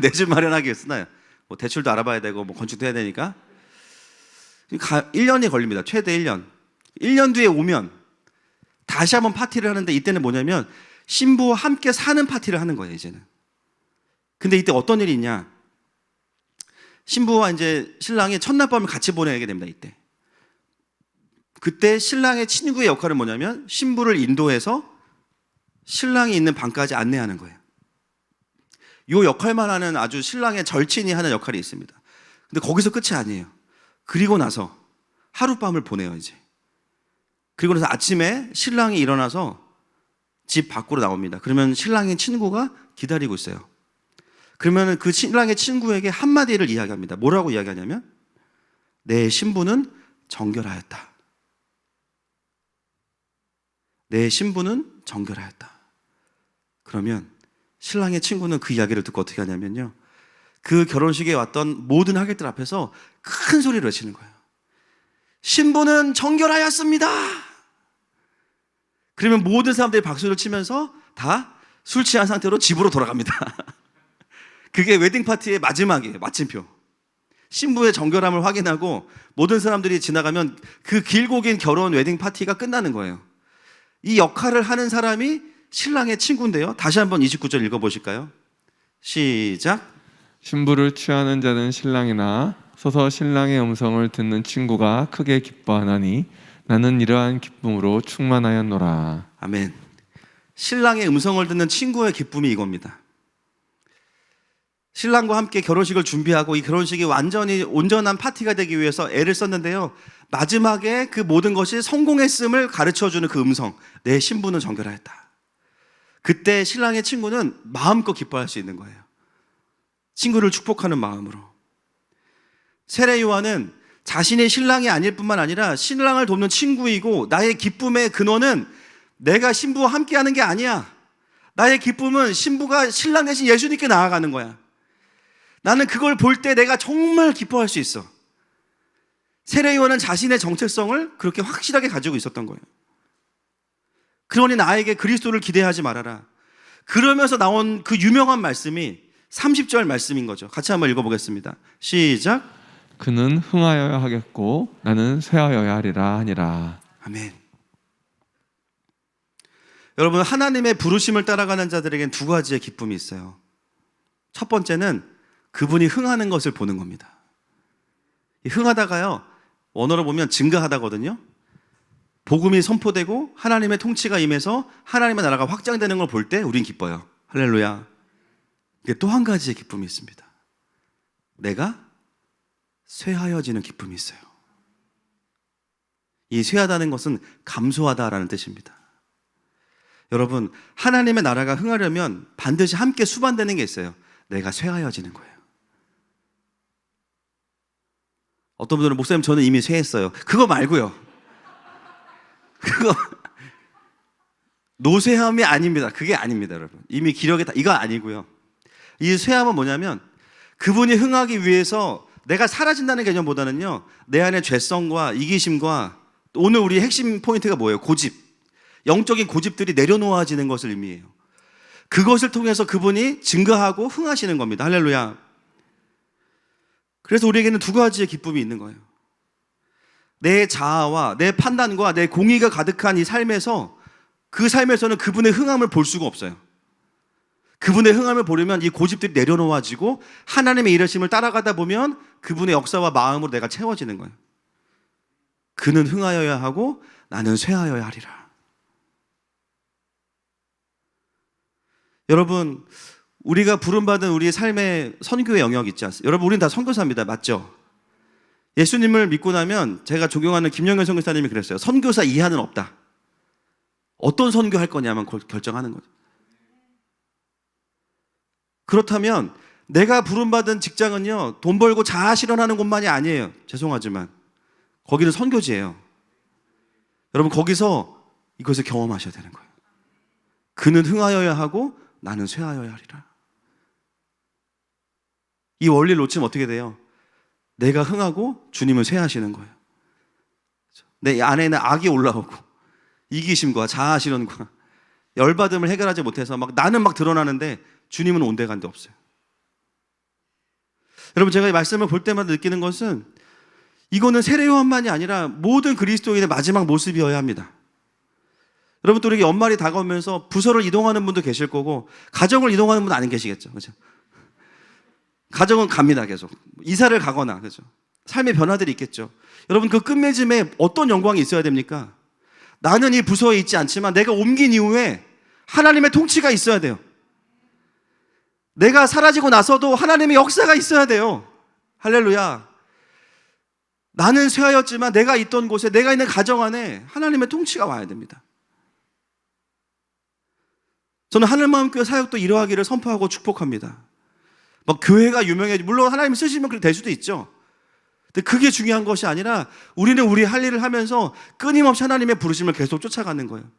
내 집 마련하기 위해서나요. 뭐 대출도 알아봐야 되고 뭐 건축도 해야 되니까 1년이 걸립니다. 최대 1년. 1년 뒤에 오면 다시 한번 파티를 하는데, 이때는 뭐냐면 신부와 함께 사는 파티를 하는 거예요, 이제는. 근데 이때 어떤 일이 있냐? 신부와 이제 신랑이 첫날 밤을 같이 보내게 됩니다, 이때. 그때 신랑의 친구의 역할은 뭐냐면 신부를 인도해서 신랑이 있는 방까지 안내하는 거예요. 이 역할만 하는 아주 신랑의 절친이 하는 역할이 있습니다. 근데 거기서 끝이 아니에요. 그리고 나서 하룻밤을 보내요, 이제. 그리고 나서 아침에 신랑이 일어나서 집 밖으로 나옵니다. 그러면 신랑의 친구가 기다리고 있어요. 그러면 그 신랑의 친구에게 한마디를 이야기합니다. 뭐라고 이야기하냐면, 내 신부는 정결하였다. 내 신부는 정결하였다. 그러면 신랑의 친구는 그 이야기를 듣고 어떻게 하냐면요, 그 결혼식에 왔던 모든 하객들 앞에서 큰 소리로 외치는 거예요. 신부는 정결하였습니다. 그러면 모든 사람들이 박수를 치면서 다 술 취한 상태로 집으로 돌아갑니다. 그게 웨딩 파티의 마지막이에요, 마침표. 신부의 정결함을 확인하고 모든 사람들이 지나가면 그 길고 긴 결혼 웨딩 파티가 끝나는 거예요. 이 역할을 하는 사람이 신랑의 친구인데요. 다시 한번 29절 읽어보실까요? 시작. 신부를 취하는 자는 신랑이나 서서 신랑의 음성을 듣는 친구가 크게 기뻐하나니 나는 이러한 기쁨으로 충만하였노라. 아멘. 신랑의 음성을 듣는 친구의 기쁨이 이겁니다. 신랑과 함께 결혼식을 준비하고 이 결혼식이 완전히 온전한 파티가 되기 위해서 애를 썼는데요, 마지막에 그 모든 것이 성공했음을 가르쳐주는 그 음성, 내 신부는 정결하였다. 그때 신랑의 친구는 마음껏 기뻐할 수 있는 거예요. 친구를 축복하는 마음으로. 세례 요한은 자신의 신랑이 아닐 뿐만 아니라 신랑을 돕는 친구이고, 나의 기쁨의 근원은 내가 신부와 함께하는 게 아니야. 나의 기쁨은 신부가 신랑 대신 예수님께 나아가는 거야. 나는 그걸 볼 때 내가 정말 기뻐할 수 있어. 세례 요한은 자신의 정체성을 그렇게 확실하게 가지고 있었던 거예요. 그러니 나에게 그리스도를 기대하지 말아라. 그러면서 나온 그 유명한 말씀이 30절 말씀인 거죠. 같이 한번 읽어보겠습니다. 시작. 그는 흥하여야 하겠고 나는 쇠하여야 하리라 하니라. 아멘. 여러분, 하나님의 부르심을 따라가는 자들에겐 두 가지의 기쁨이 있어요. 첫 번째는 그분이 흥하는 것을 보는 겁니다. 흥하다가요, 원어로 보면 증가하다거든요. 복음이 선포되고 하나님의 통치가 임해서 하나님의 나라가 확장되는 걸 볼 때 우린 기뻐요. 할렐루야. 또 한 가지의 기쁨이 있습니다. 내가 쇠하여지는 기쁨이 있어요. 이 쇠하다는 것은 감소하다라는 뜻입니다. 여러분, 하나님의 나라가 흥하려면 반드시 함께 수반되는 게 있어요. 내가 쇠하여지는 거예요. 어떤 분들은 목사님 저는 이미 쇠했어요. 그거 말고요. 그거 노쇠함이 아닙니다. 그게 아닙니다, 여러분. 이미 기력이 다 이거 아니고요. 이 쇠함은 뭐냐면 그분이 흥하기 위해서 내가 사라진다는 개념보다는요, 내 안에 죄성과 이기심과 오늘 우리 핵심 포인트가 뭐예요? 고집. 영적인 고집들이 내려놓아지는 것을 의미해요. 그것을 통해서 그분이 증거하고 흥하시는 겁니다. 할렐루야. 그래서 우리에게는 두 가지의 기쁨이 있는 거예요. 내 자아와 내 판단과 내 공의가 가득한 이 삶에서, 그 삶에서는 그분의 흥함을 볼 수가 없어요. 그분의 흥함을 보려면 이 고집들이 내려놓아지고 하나님의 일하심을 따라가다 보면 그분의 역사와 마음으로 내가 채워지는 거예요. 그는 흥하여야 하고 나는 쇠하여야 하리라. 여러분, 우리가 부름받은 우리의 삶의 선교의 영역 있지 않습니까? 여러분, 우리는 다 선교사입니다. 맞죠? 예수님을 믿고 나면 제가 존경하는 김영현 선교사님이 그랬어요. 선교사 이하는 없다. 어떤 선교할 거냐만 결정하는 거죠. 그렇다면 내가 부름받은 직장은요, 돈 벌고 자아 실현하는 곳만이 아니에요. 죄송하지만 거기는 선교지예요. 여러분, 거기서 이것을 경험하셔야 되는 거예요. 그는 흥하여야 하고 나는 쇠하여야 하리라. 이 원리를 놓치면 어떻게 돼요? 내가 흥하고 주님은 쇠하시는 거예요. 내 안에는 악이 올라오고 이기심과 자아 실현과 열받음을 해결하지 못해서 나는 막 드러나는데 주님은 온데간데 없어요. 여러분, 제가 이 말씀을 볼 때마다 느끼는 것은 이거는 세례 요한만이 아니라 모든 그리스도인의 마지막 모습이어야 합니다. 여러분, 또 이렇게 연말이 다가오면서 부서를 이동하는 분도 계실 거고 가정을 이동하는 분도 안 계시겠죠. 그렇죠? 가정은 갑니다. 계속 이사를 가거나, 그렇죠? 삶의 변화들이 있겠죠. 여러분, 그 끝맺음에 어떤 영광이 있어야 됩니까? 나는 이 부서에 있지 않지만 내가 옮긴 이후에 하나님의 통치가 있어야 돼요. 내가 사라지고 나서도 하나님의 역사가 있어야 돼요. 할렐루야. 나는 쇠하였지만 내가 있던 곳에, 내가 있는 가정 안에 하나님의 통치가 와야 됩니다. 저는 하늘마음교회 사역도 이러하기를 선포하고 축복합니다. 교회가 유명해지고, 물론 하나님 쓰시면 그렇게 될 수도 있죠. 근데 그게 중요한 것이 아니라 우리는 우리 할 일을 하면서 끊임없이 하나님의 부르심을 계속 쫓아가는 거예요.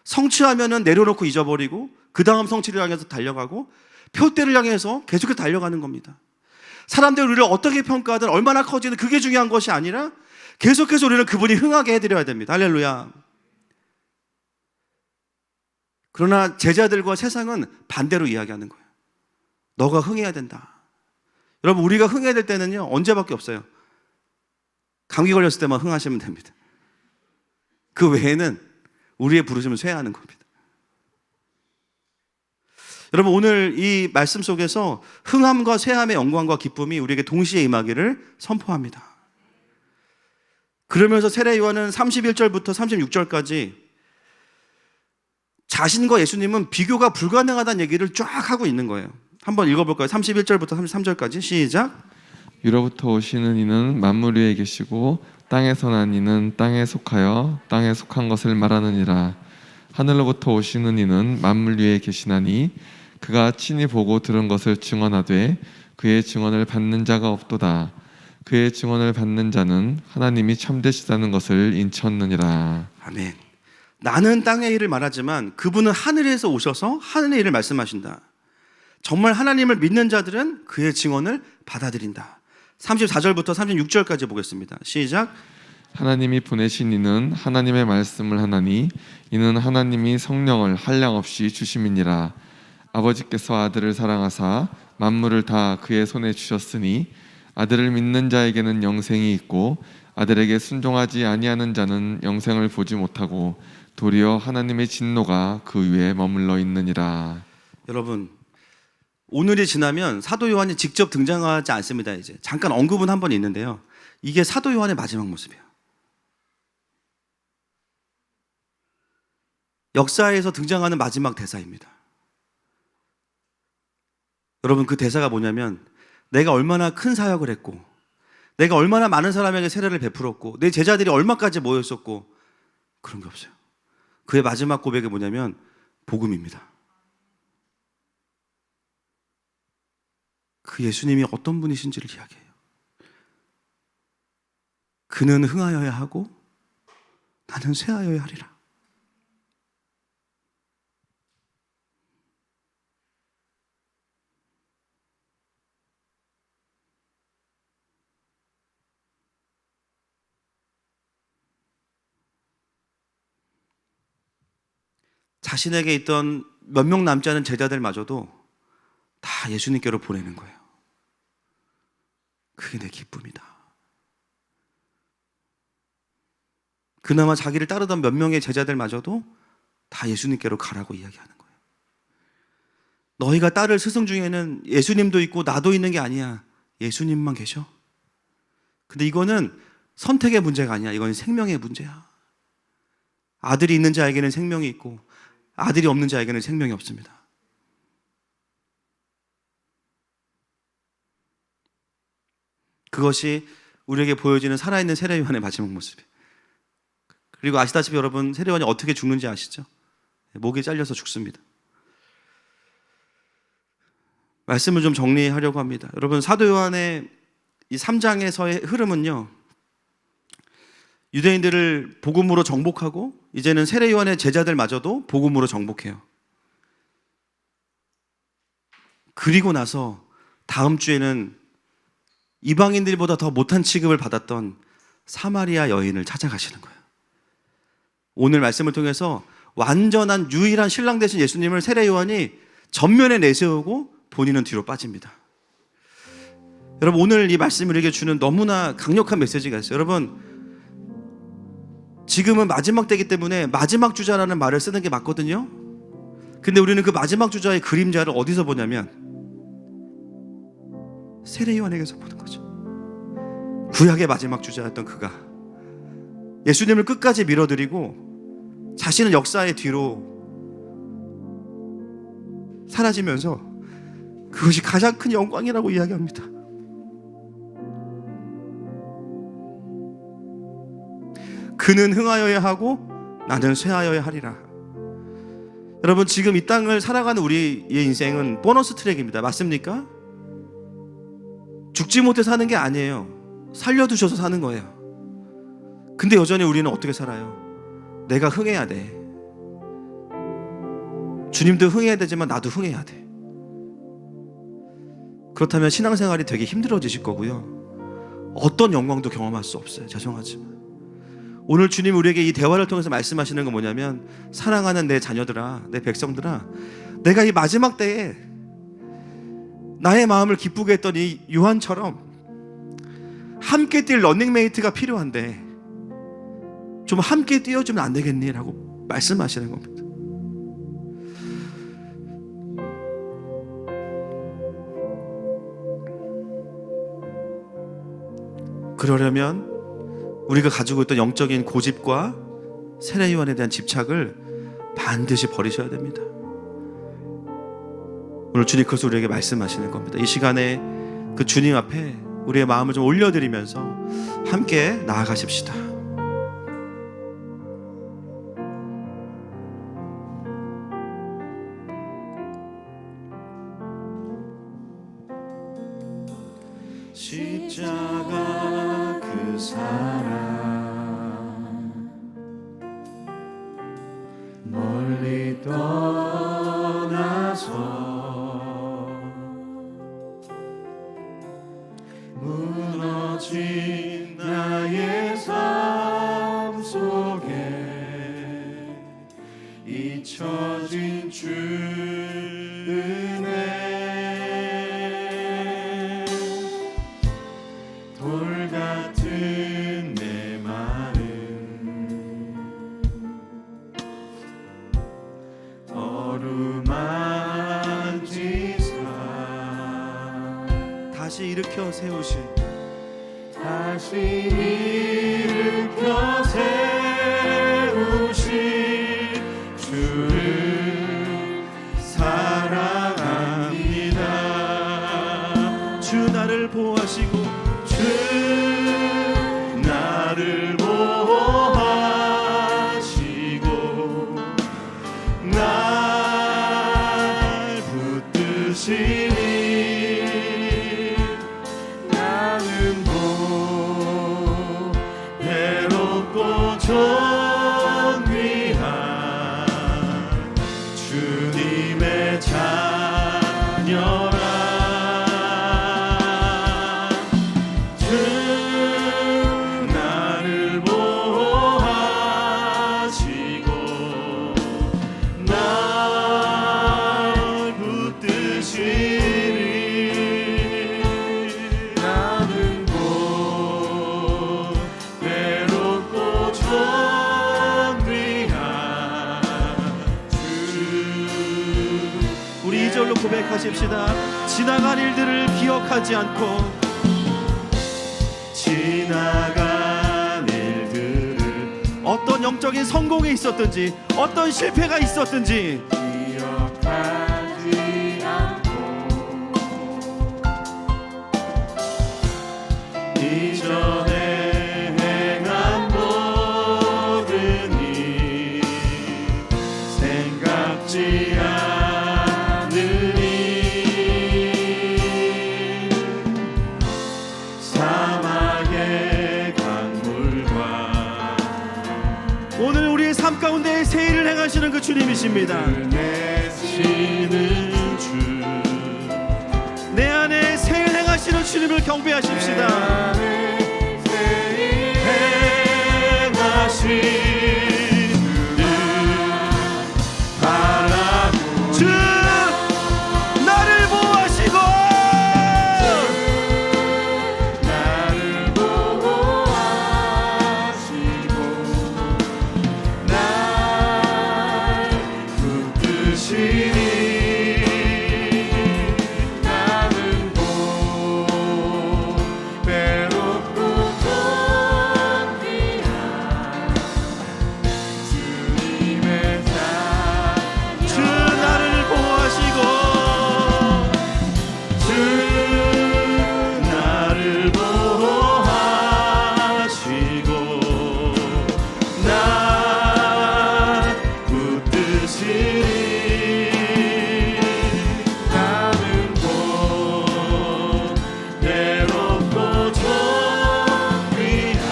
성취하면은 내려놓고 잊어버리고 그 다음 성취를 향해서 달려가고 표대를 향해서 계속해서 달려가는 겁니다. 사람들이 우리를 어떻게 평가하든 얼마나 커지든 그게 중요한 것이 아니라 계속해서 우리는 그분이 흥하게 해드려야 됩니다. 할렐루야. 그러나 제자들과 세상은 반대로 이야기하는 거예요. 너가 흥해야 된다. 여러분, 우리가 흥해야 될 때는요, 언제밖에 없어요. 감기 걸렸을 때만 흥하시면 됩니다. 그 외에는 우리의 부르심을 쇠하는 겁니다. 여러분, 오늘 이 말씀 속에서 흥함과 쇠함의 영광과 기쁨이 우리에게 동시에 임하기를 선포합니다. 그러면서 세례 요한은 31절부터 36절까지 자신과 예수님은 비교가 불가능하다는 얘기를 쫙 하고 있는 거예요. 한번 읽어볼까요? 31절부터 33절까지 시작. 위로부터 오시는 이는 만물 위에 계시고 땅에서 난 이는 땅에 속하여 땅에 속한 것을 말하느니라. 하늘로부터 오시는 이는 만물 위에 계시나니 그가 친히 보고 들은 것을 증언하되 그의 증언을 받는 자가 없도다. 그의 증언을 받는 자는 하나님이 참되시다는 것을 인쳤느니라. 아멘. 나는 땅의 일을 말하지만 그분은 하늘에서 오셔서 하늘의 일을 말씀하신다. 정말 하나님을 믿는 자들은 그의 증언을 받아들인다. 34절부터 36절까지 보겠습니다. 시작. 하나님이 보내신 이는 하나님의 말씀을 하나니 이는 하나님이 성령을 한량없이 주심이니라. 아버지께서 아들을 사랑하사 만물을 다 그의 손에 주셨으니 아들을 믿는 자에게는 영생이 있고 아들에게 순종하지 아니하는 자는 영생을 보지 못하고 도리어 하나님의 진노가 그 위에 머물러 있느니라. 여러분, 오늘이 지나면 사도 요한이 직접 등장하지 않습니다. 이제 잠깐 언급은 한 번 있는데요. 이게 사도 요한의 마지막 모습이에요. 역사에서 등장하는 마지막 대사입니다. 여러분, 그 대사가 뭐냐면 내가 얼마나 큰 사역을 했고 내가 얼마나 많은 사람에게 세례를 베풀었고 내 제자들이 얼마까지 모였었고 그런 게 없어요. 그의 마지막 고백이 뭐냐면 복음입니다. 그 예수님이 어떤 분이신지를 이야기해요. 그는 흥하여야 하고 나는 쇠하여야 하리라. 자신에게 있던 몇 명 남지 않은 제자들마저도 다 예수님께로 보내는 거예요. 그게 내 기쁨이다. 그나마 자기를 따르던 몇 명의 제자들마저도 다 예수님께로 가라고 이야기하는 거예요. 너희가 따를 스승 중에는 예수님도 있고 나도 있는 게 아니야. 예수님만 계셔. 근데 이거는 선택의 문제가 아니야. 이건 생명의 문제야. 아들이 있는 자에게는 생명이 있고 아들이 없는 자에게는 생명이 없습니다. 그것이 우리에게 보여지는 살아있는 세례 요한의 마지막 모습이에요. 그리고 아시다시피 여러분, 세례 요한이 어떻게 죽는지 아시죠? 목이 잘려서 죽습니다. 말씀을 좀 정리하려고 합니다. 여러분, 사도 요한의 이 3장에서의 흐름은요, 유대인들을 복음으로 정복하고 이제는 세례 요한의 제자들마저도 복음으로 정복해요. 그리고 나서 다음 주에는 이방인들보다 더 못한 취급을 받았던 사마리아 여인을 찾아가시는 거예요. 오늘 말씀을 통해서 완전한 유일한 신랑 되신 예수님을 세례 요한이 전면에 내세우고 본인은 뒤로 빠집니다. 여러분, 오늘 이 말씀이 우리에게 주는 너무나 강력한 메시지가 있어요. 여러분, 지금은 마지막 때이기 때문에 마지막 주자라는 말을 쓰는 게 맞거든요. 근데 우리는 그 마지막 주자의 그림자를 어디서 보냐면 세례 요한에게서 보는 거죠. 구약의 마지막 주자였던 그가 예수님을 끝까지 밀어드리고 자신은 역사의 뒤로 사라지면서 그것이 가장 큰 영광이라고 이야기합니다. 그는 흥하여야 하고 나는 쇠하여야 하리라. 여러분, 지금 이 땅을 살아가는 우리의 인생은 보너스 트랙입니다. 맞습니까? 죽지 못해 사는 게 아니에요. 살려두셔서 사는 거예요. 근데 여전히 우리는 어떻게 살아요? 내가 흥해야 돼. 주님도 흥해야 되지만 나도 흥해야 돼. 그렇다면 신앙생활이 되게 힘들어지실 거고요. 어떤 영광도 경험할 수 없어요. 죄송하지만. 오늘 주님 우리에게 이 대화를 통해서 말씀하시는 건 뭐냐면, 사랑하는 내 자녀들아, 내 백성들아, 내가 이 마지막 때에 나의 마음을 기쁘게 했던 이 요한처럼 함께 뛸 러닝메이트가 필요한데 좀 함께 뛰어주면 안 되겠니? 라고 말씀하시는 겁니다. 그러려면 우리가 가지고 있던 영적인 고집과 세례 요한에 대한 집착을 반드시 버리셔야 됩니다. 오늘 주님 그것을 우리에게 말씀하시는 겁니다. 이 시간에 그 주님 앞에 우리의 마음을 좀 올려드리면서 함께 나아가십시다. 십자가 그 사랑 멀리 떠나서 무너진 나의 삶 속에 잊혀진 주 은혜 돌 같은 내 마음 어루만지사 다시 일으켜 세우신 다시 일으켜 세우신 주를 사랑합니다. 주 나를 보호하시고 주 나를 보호하시고 날 붙드시니 나는 기억하십시다. 지나간 일들을 기억하지 않고 지나간 일들을 어떤 영적인 성공이 있었든지 어떤 실패가 있었든지 기억하지 않고 이전에 행한 모든 일 생각지 않으니 사막의 강물과 오늘 우리의 삶 가운데 새 일을 행하시는 그 주님이십니다. 내시는 주 내 안에 새 일 행하시는 주님을 경배하십시다. 주 나를 보호하시고 날 붙드시니 나는 외롭고 존귀한 주님의 자녀 주 나를 보호하시고 주 나를 보호하시고 나 붙드시니 나는 곧 외롭고 존귀한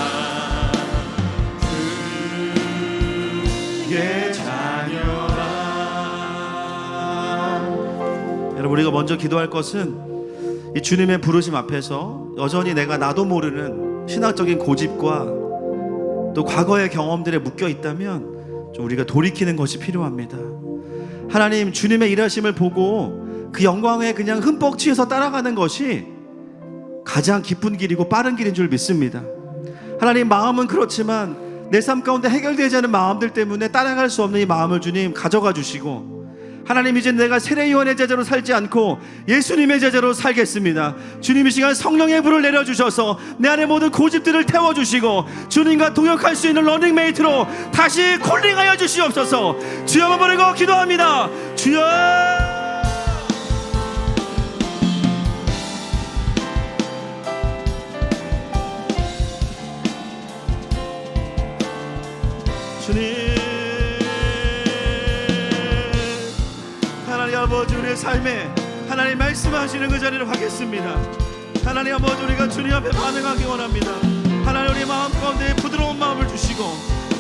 주의 자녀라. 여러분 우리가 먼저 기도할 것은 이 주님의 부르심 앞에서 여전히 내가 나도 모르는 신학적인 고집과 또 과거의 경험들에 묶여 있다면 좀 우리가 돌이키는 것이 필요합니다. 하나님 주님의 일하심을 보고 그 영광에 그냥 흠뻑 취해서 따라가는 것이 가장 기쁜 길이고 빠른 길인 줄 믿습니다. 하나님 마음은 그렇지만 내 삶 가운데 해결되지 않은 마음들 때문에 따라갈 수 없는 이 마음을 주님 가져가 주시고 하나님 이제 내가 세례요한의 제자로 살지 않고 예수님의 제자로 살겠습니다. 주님 이 시간 성령의 불을 내려주셔서 내 안에 모든 고집들을 태워주시고 주님과 동역할 수 있는 러닝메이트로 다시 콜링하여 주시옵소서. 주여 부르고 기도합니다. 주여 주님 하나님 아버지 우리의 삶에 하나님 말씀하시는 그 자리를 하겠습니다. 하나님 아버지 우리가 주님 앞에 반응하기 원합니다. 하나님 우리 마음 가운데 부드러운 마음을 주시고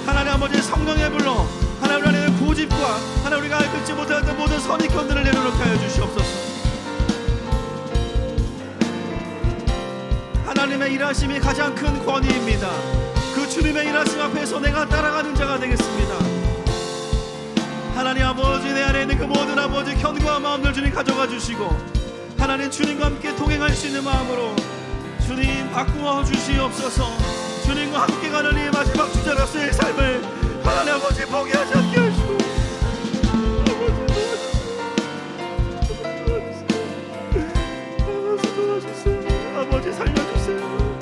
하나님 아버지 성령의 불로 하나님 우리 안에 고집과 하나님 우리가 알지 못하던 모든 선입견들을 내려놓게 하여 주시옵소서. 하나님의 일하심이 가장 큰 권위입니다. 그 주님의 일하심 앞에서 내가 따라가는 자가 되겠습니다. 하나님 아버지 내 안에 있는 그 모든 아버지 견고한 마음들 주님 가져가 주시고 하나님 주님과 함께 동행할 수 있는 마음으로 주님 바꾸어 주시옵소서. 주님과 함께 가는 이 마지막 주자로서의 삶을 하나님 아버지 포기하지 않게 하시고 아버지 도와주세요. 아버지 살려주세요.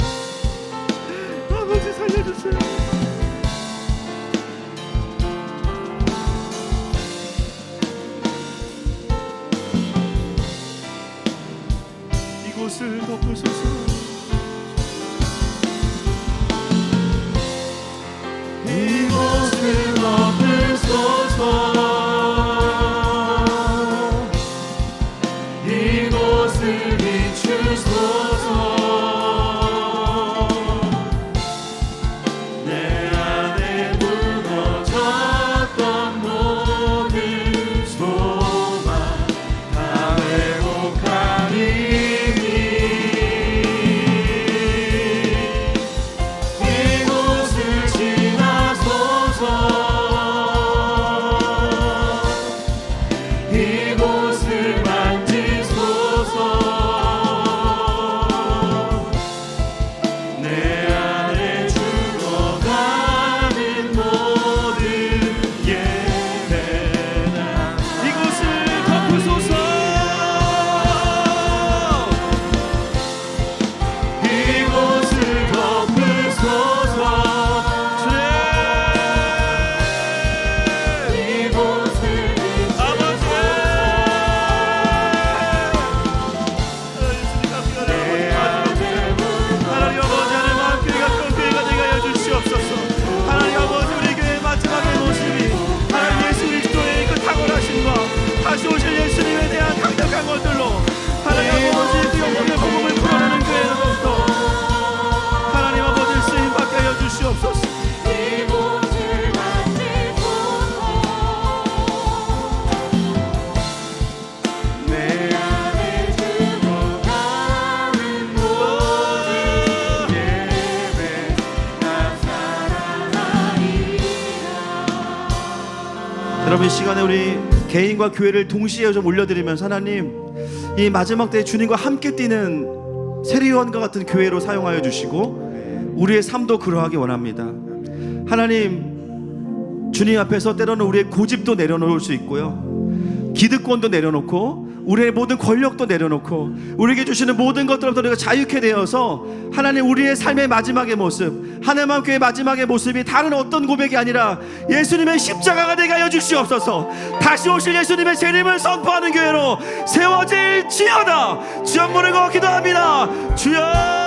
아버지 살려주세요. 이곳을 덮으소서. 이곳을 덮으소서. 이곳을 비추소서. 내 안에 무너졌던 모든 소망 다 회복하리니 여러분, 이 시간에 우리 개인과 교회를 동시에 좀 올려드리면서 하나님, 이 마지막 때에 주님과 함께 뛰는 세리원과 같은 교회로 사용하여 주시고 우리의 삶도 그러하기 원합니다. 하나님, 주님 앞에서 때로는 우리의 고집도 내려놓을 수 있고요, 기득권도 내려놓고 우리의 모든 권력도 내려놓고 우리에게 주시는 모든 것들로부터 우리가 자유케 되어서 하나님, 우리의 삶의 마지막의 모습, 하나님한 교회의 마지막의 모습이 다른 어떤 고백이 아니라 예수님의 십자가가 되게 하여 주시옵소서. 다시 오실 예수님의 재림을 선포하는 교회로 세워질지어다. 주여 부르고 기도합니다. 주여.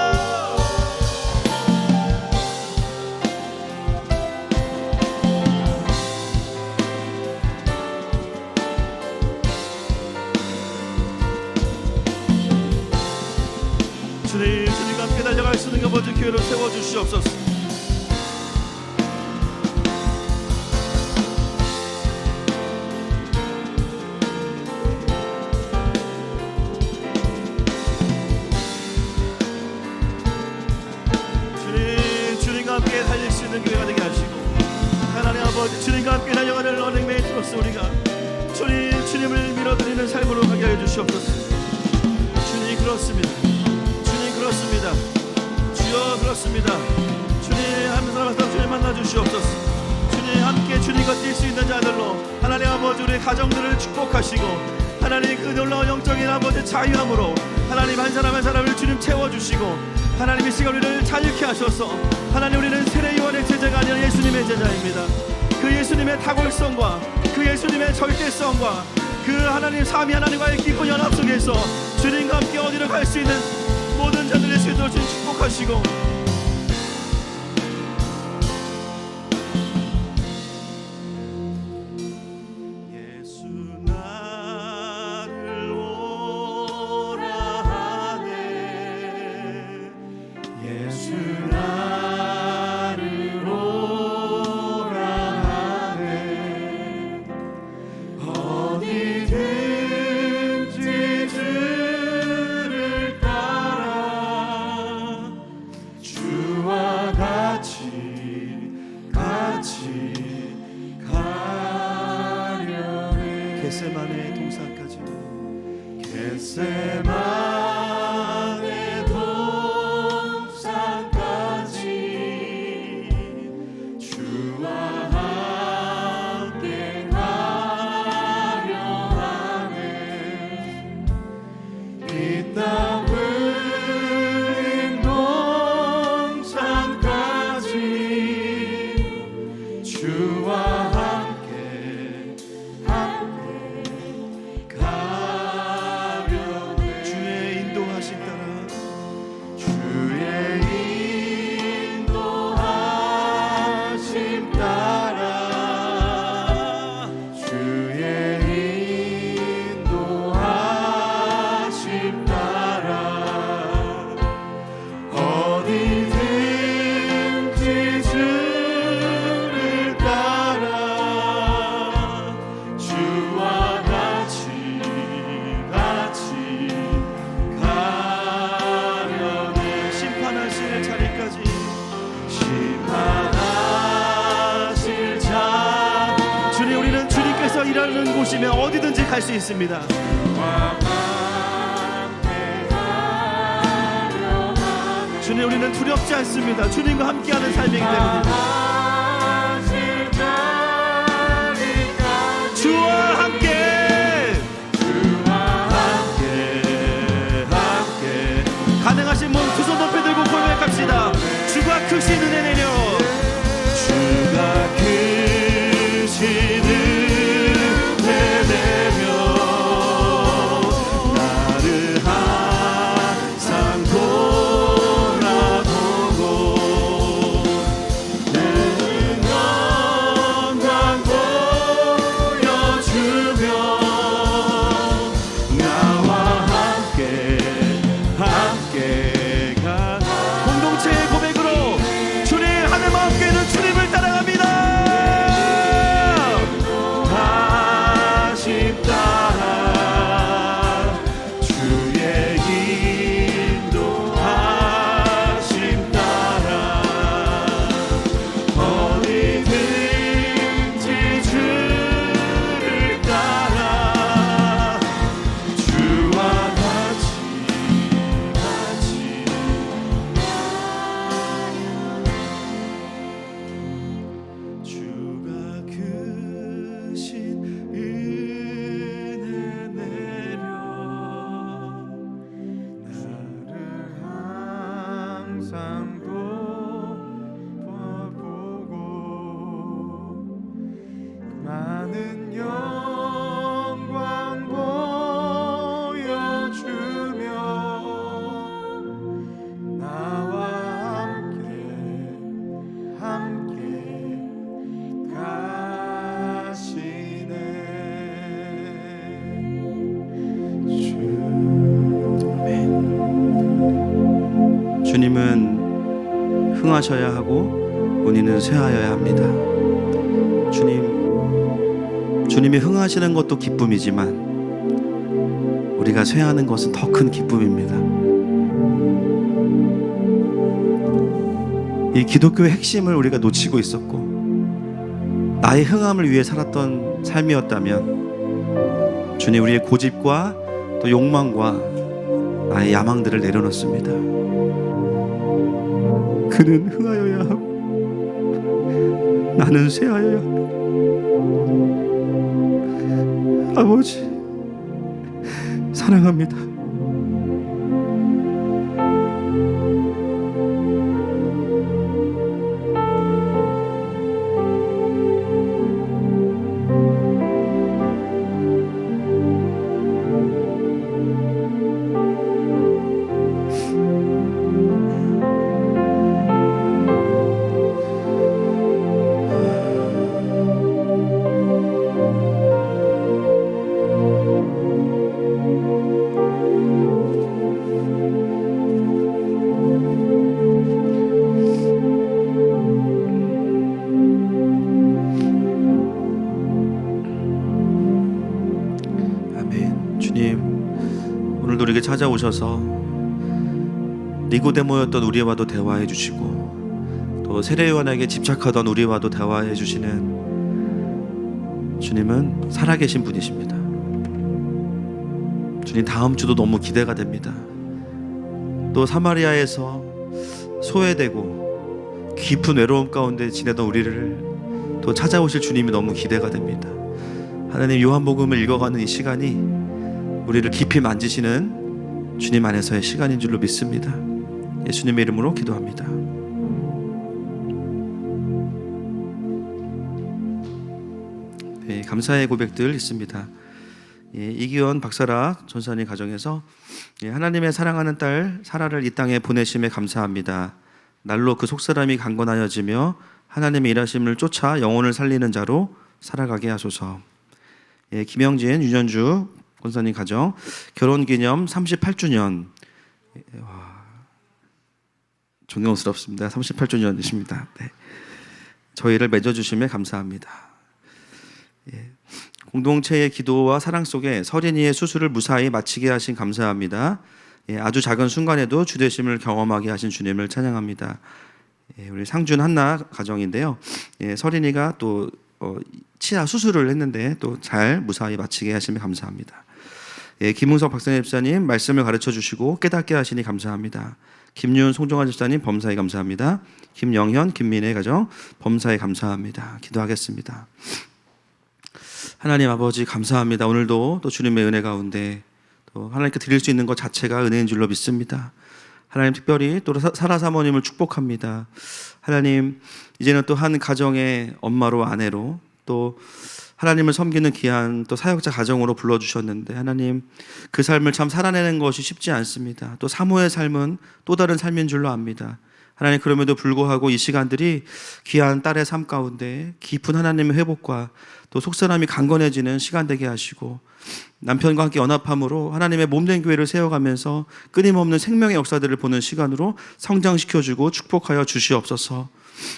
주님과 함께 달려갈 수 있는 것 먼저 교회로 세워주시옵소서. 주님과 함께 달릴 수 있는 교회가 되게 하시고, 하나님 아버지, 주님과 함께 달려가는 러닝메이트로서 우리가 주님을 밀어드리는 삶으로 가게 해 주시옵소서. 주님, 그렇습니다. 그렇습니다. 주여, 그렇습니다. 주님 하면서 주님 만나 주시옵소서. 주님 함께 주님과 뛸 수 있는 자들로 하나님 아버지, 우리의 가정들을 축복하시고 하나님, 그 놀라운 영적인 아버지 자유함으로 하나님 한 사람 한 사람을 주님 채워주시고 하나님, 이 시간 우리를 자유케 하셔서 하나님, 우리는 세례요한의 제자가 아니라 예수님의 제자입니다. 그 예수님의 탁월성과 그 예수님의 절대성과 그 하나님 삼위 하나님과의 깊은 연합 속에서 주님과 함께 어디로 갈 수 있는 모든 자들의 수 있도록 주님 축복하시고, 예수 나를 오라 하네, 예수 나를 오라 하네, 어디든지 주를 따라 주와 같이 가려네. 겟세마네 동산까지, 겟세마네 동산까지 주와 함께 가려 하네. 이 땅 흘린 동산까지 주와 함께 가려네. 주의 인도하심 따라, 주의 인도하심 따라, 주의 인도하심 따라, 어디든지 주를 따라 주와 같이 가려네. 심판하실 자리까지, 심판하실 자, 주님, 우리는 주님께서 일하는 곳이면 어디든지 갈 수 있습니다. 주님, 우리는 두렵지 않습니다. 주님과 함께하는 삶이기 때문입니다. 주와 함께, 가능하신 몸 두 손 높이 들고 고백합시다. 주가 크신 은혜 내려, 주가 크신 은혜 내려 나를 항상 돌아보고 늘 영광 보여주며 나와 함께 가. 공동체의 고백으로 주님 흥하셔야 하고 본인은 쇠하여야 합니다. 주님이 흥하시는 것도 기쁨이지만 우리가 쇠하는 것은 더 큰 기쁨입니다. 이 기독교의 핵심을 우리가 놓치고 있었고 나의 흥함을 위해 살았던 삶이었다면 주님 우리의 고집과 또 욕망과 나의 야망들을 내려놓습니다. 그는 흥하여야 하고 나는 쇠하여야 합니다. 아버지 사랑합니다. 오늘도 우리에게 찾아오셔서 니고데모였던 우리와도 대화해 주시고 또 세례요한에게 집착하던 우리와도 대화해 주시는 주님은 살아계신 분이십니다. 주님 다음 주도 너무 기대가 됩니다. 또 사마리아에서 소외되고 깊은 외로움 가운데 지내던 우리를 또 찾아오실 주님이 너무 기대가 됩니다. 하나님 요한복음을 읽어가는 이 시간이 우리를 깊이 만지시는 주님 안에서의 시간인 줄로 믿습니다. 예수님의 이름으로 기도합니다. 네, 감사의 고백들 있습니다. 이기원 박사라 전사님 가정에서 하나님의 사랑하는 딸 사라를 이 땅에 보내심에 감사합니다. 날로 그 속사람이 강건하여지며 하나님의 일하심을 쫓아 영혼을 살리는 자로 살아가게 하소서. 김영진 윤현주 권사님 가정 결혼기념 38주년 존경스럽습니다. 38주년이십니다. 네. 저희를 맺어주심에 감사합니다. 공동체의 기도와 사랑 속에 서린이의 수술을 무사히 마치게 하신 감사합니다. 아주 작은 순간에도 주되심을 경험하게 하신 주님을 찬양합니다. 우리 상준 한나 가정인데요. 서린이가 또 치아 수술을 했는데 또 잘 무사히 마치게 하심에 감사합니다. 김웅석 박사님 집사님 말씀을 가르쳐 주시고 깨닫게 하시니 감사합니다. 김윤 송정환 집사님 범사에 감사합니다. 김영현 김민혜 가정 범사에 감사합니다. 기도하겠습니다. 하나님 아버지 감사합니다. 오늘도 또 주님의 은혜 가운데 또 하나님께 드릴 수 있는 것 자체가 은혜인 줄로 믿습니다. 하나님 특별히 또 사라 사모님을 축복합니다. 하나님 이제는 또 한 가정의 엄마로 아내로 또 하나님을 섬기는 귀한 또 사역자 가정으로 불러주셨는데 하나님 그 삶을 참 살아내는 것이 쉽지 않습니다. 또 사모의 삶은 또 다른 삶인 줄로 압니다. 하나님 그럼에도 불구하고 이 시간들이 귀한 딸의 삶 가운데 깊은 하나님의 회복과 또 속사람이 강건해지는 시간 되게 하시고 남편과 함께 연합함으로 하나님의 몸된 교회를 세워가면서 끊임없는 생명의 역사들을 보는 시간으로 성장시켜주고 축복하여 주시옵소서.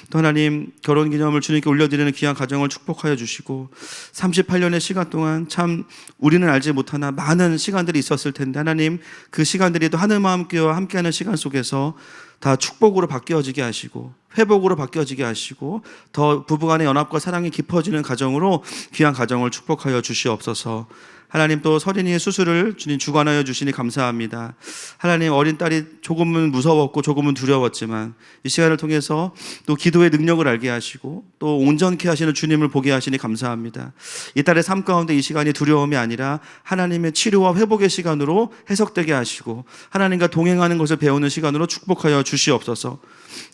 또 하나님 결혼기념을 주님께 올려드리는 귀한 가정을 축복하여 주시고 38년의 시간 동안 참 우리는 알지 못하나 많은 시간들이 있었을 텐데 하나님 그 시간들이 또 하늘마음교회와 함께하는 시간 속에서 다 축복으로 바뀌어지게 하시고 회복으로 바뀌어지게 하시고 더 부부간의 연합과 사랑이 깊어지는 가정으로 귀한 가정을 축복하여 주시옵소서. 하나님 또 서린이의 수술을 주님 주관하여 주시니 감사합니다. 하나님 어린 딸이 조금은 무서웠고 조금은 두려웠지만 이 시간을 통해서 또 기도의 능력을 알게 하시고 또 온전케 하시는 주님을 보게 하시니 감사합니다. 이 딸의 삶 가운데 이 시간이 두려움이 아니라 하나님의 치료와 회복의 시간으로 해석되게 하시고 하나님과 동행하는 것을 배우는 시간으로 축복하여 주시옵소서.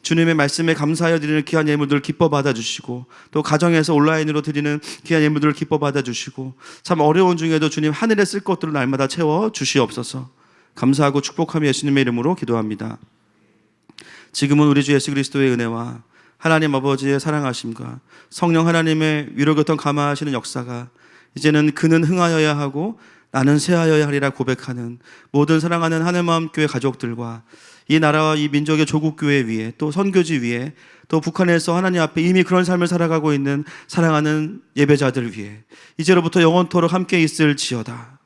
주님의 말씀에 감사하여 드리는 귀한 예물들을 기뻐 받아주시고 또 가정에서 온라인으로 드리는 귀한 예물들을 기뻐 받아주시고 참 어려운 중에도 주님 하늘에 쓸 것들을 날마다 채워 주시옵소서. 감사하고 축복하며 예수님의 이름으로 기도합니다. 지금은 우리 주 예수 그리스도의 은혜와 하나님 아버지의 사랑하심과 성령 하나님의 위로교통 감화하시는 역사가 이제는 그는 흥하여야 하고 나는 쇠하여야 하리라 고백하는 모든 사랑하는 하늘마음교회 가족들과 이 나라와 이 민족의 조국교회 위에 또 선교지 위에 또 북한에서 하나님 앞에 이미 그런 삶을 살아가고 있는 사랑하는 예배자들 위해 이제로부터 영원토록 함께 있을지어다.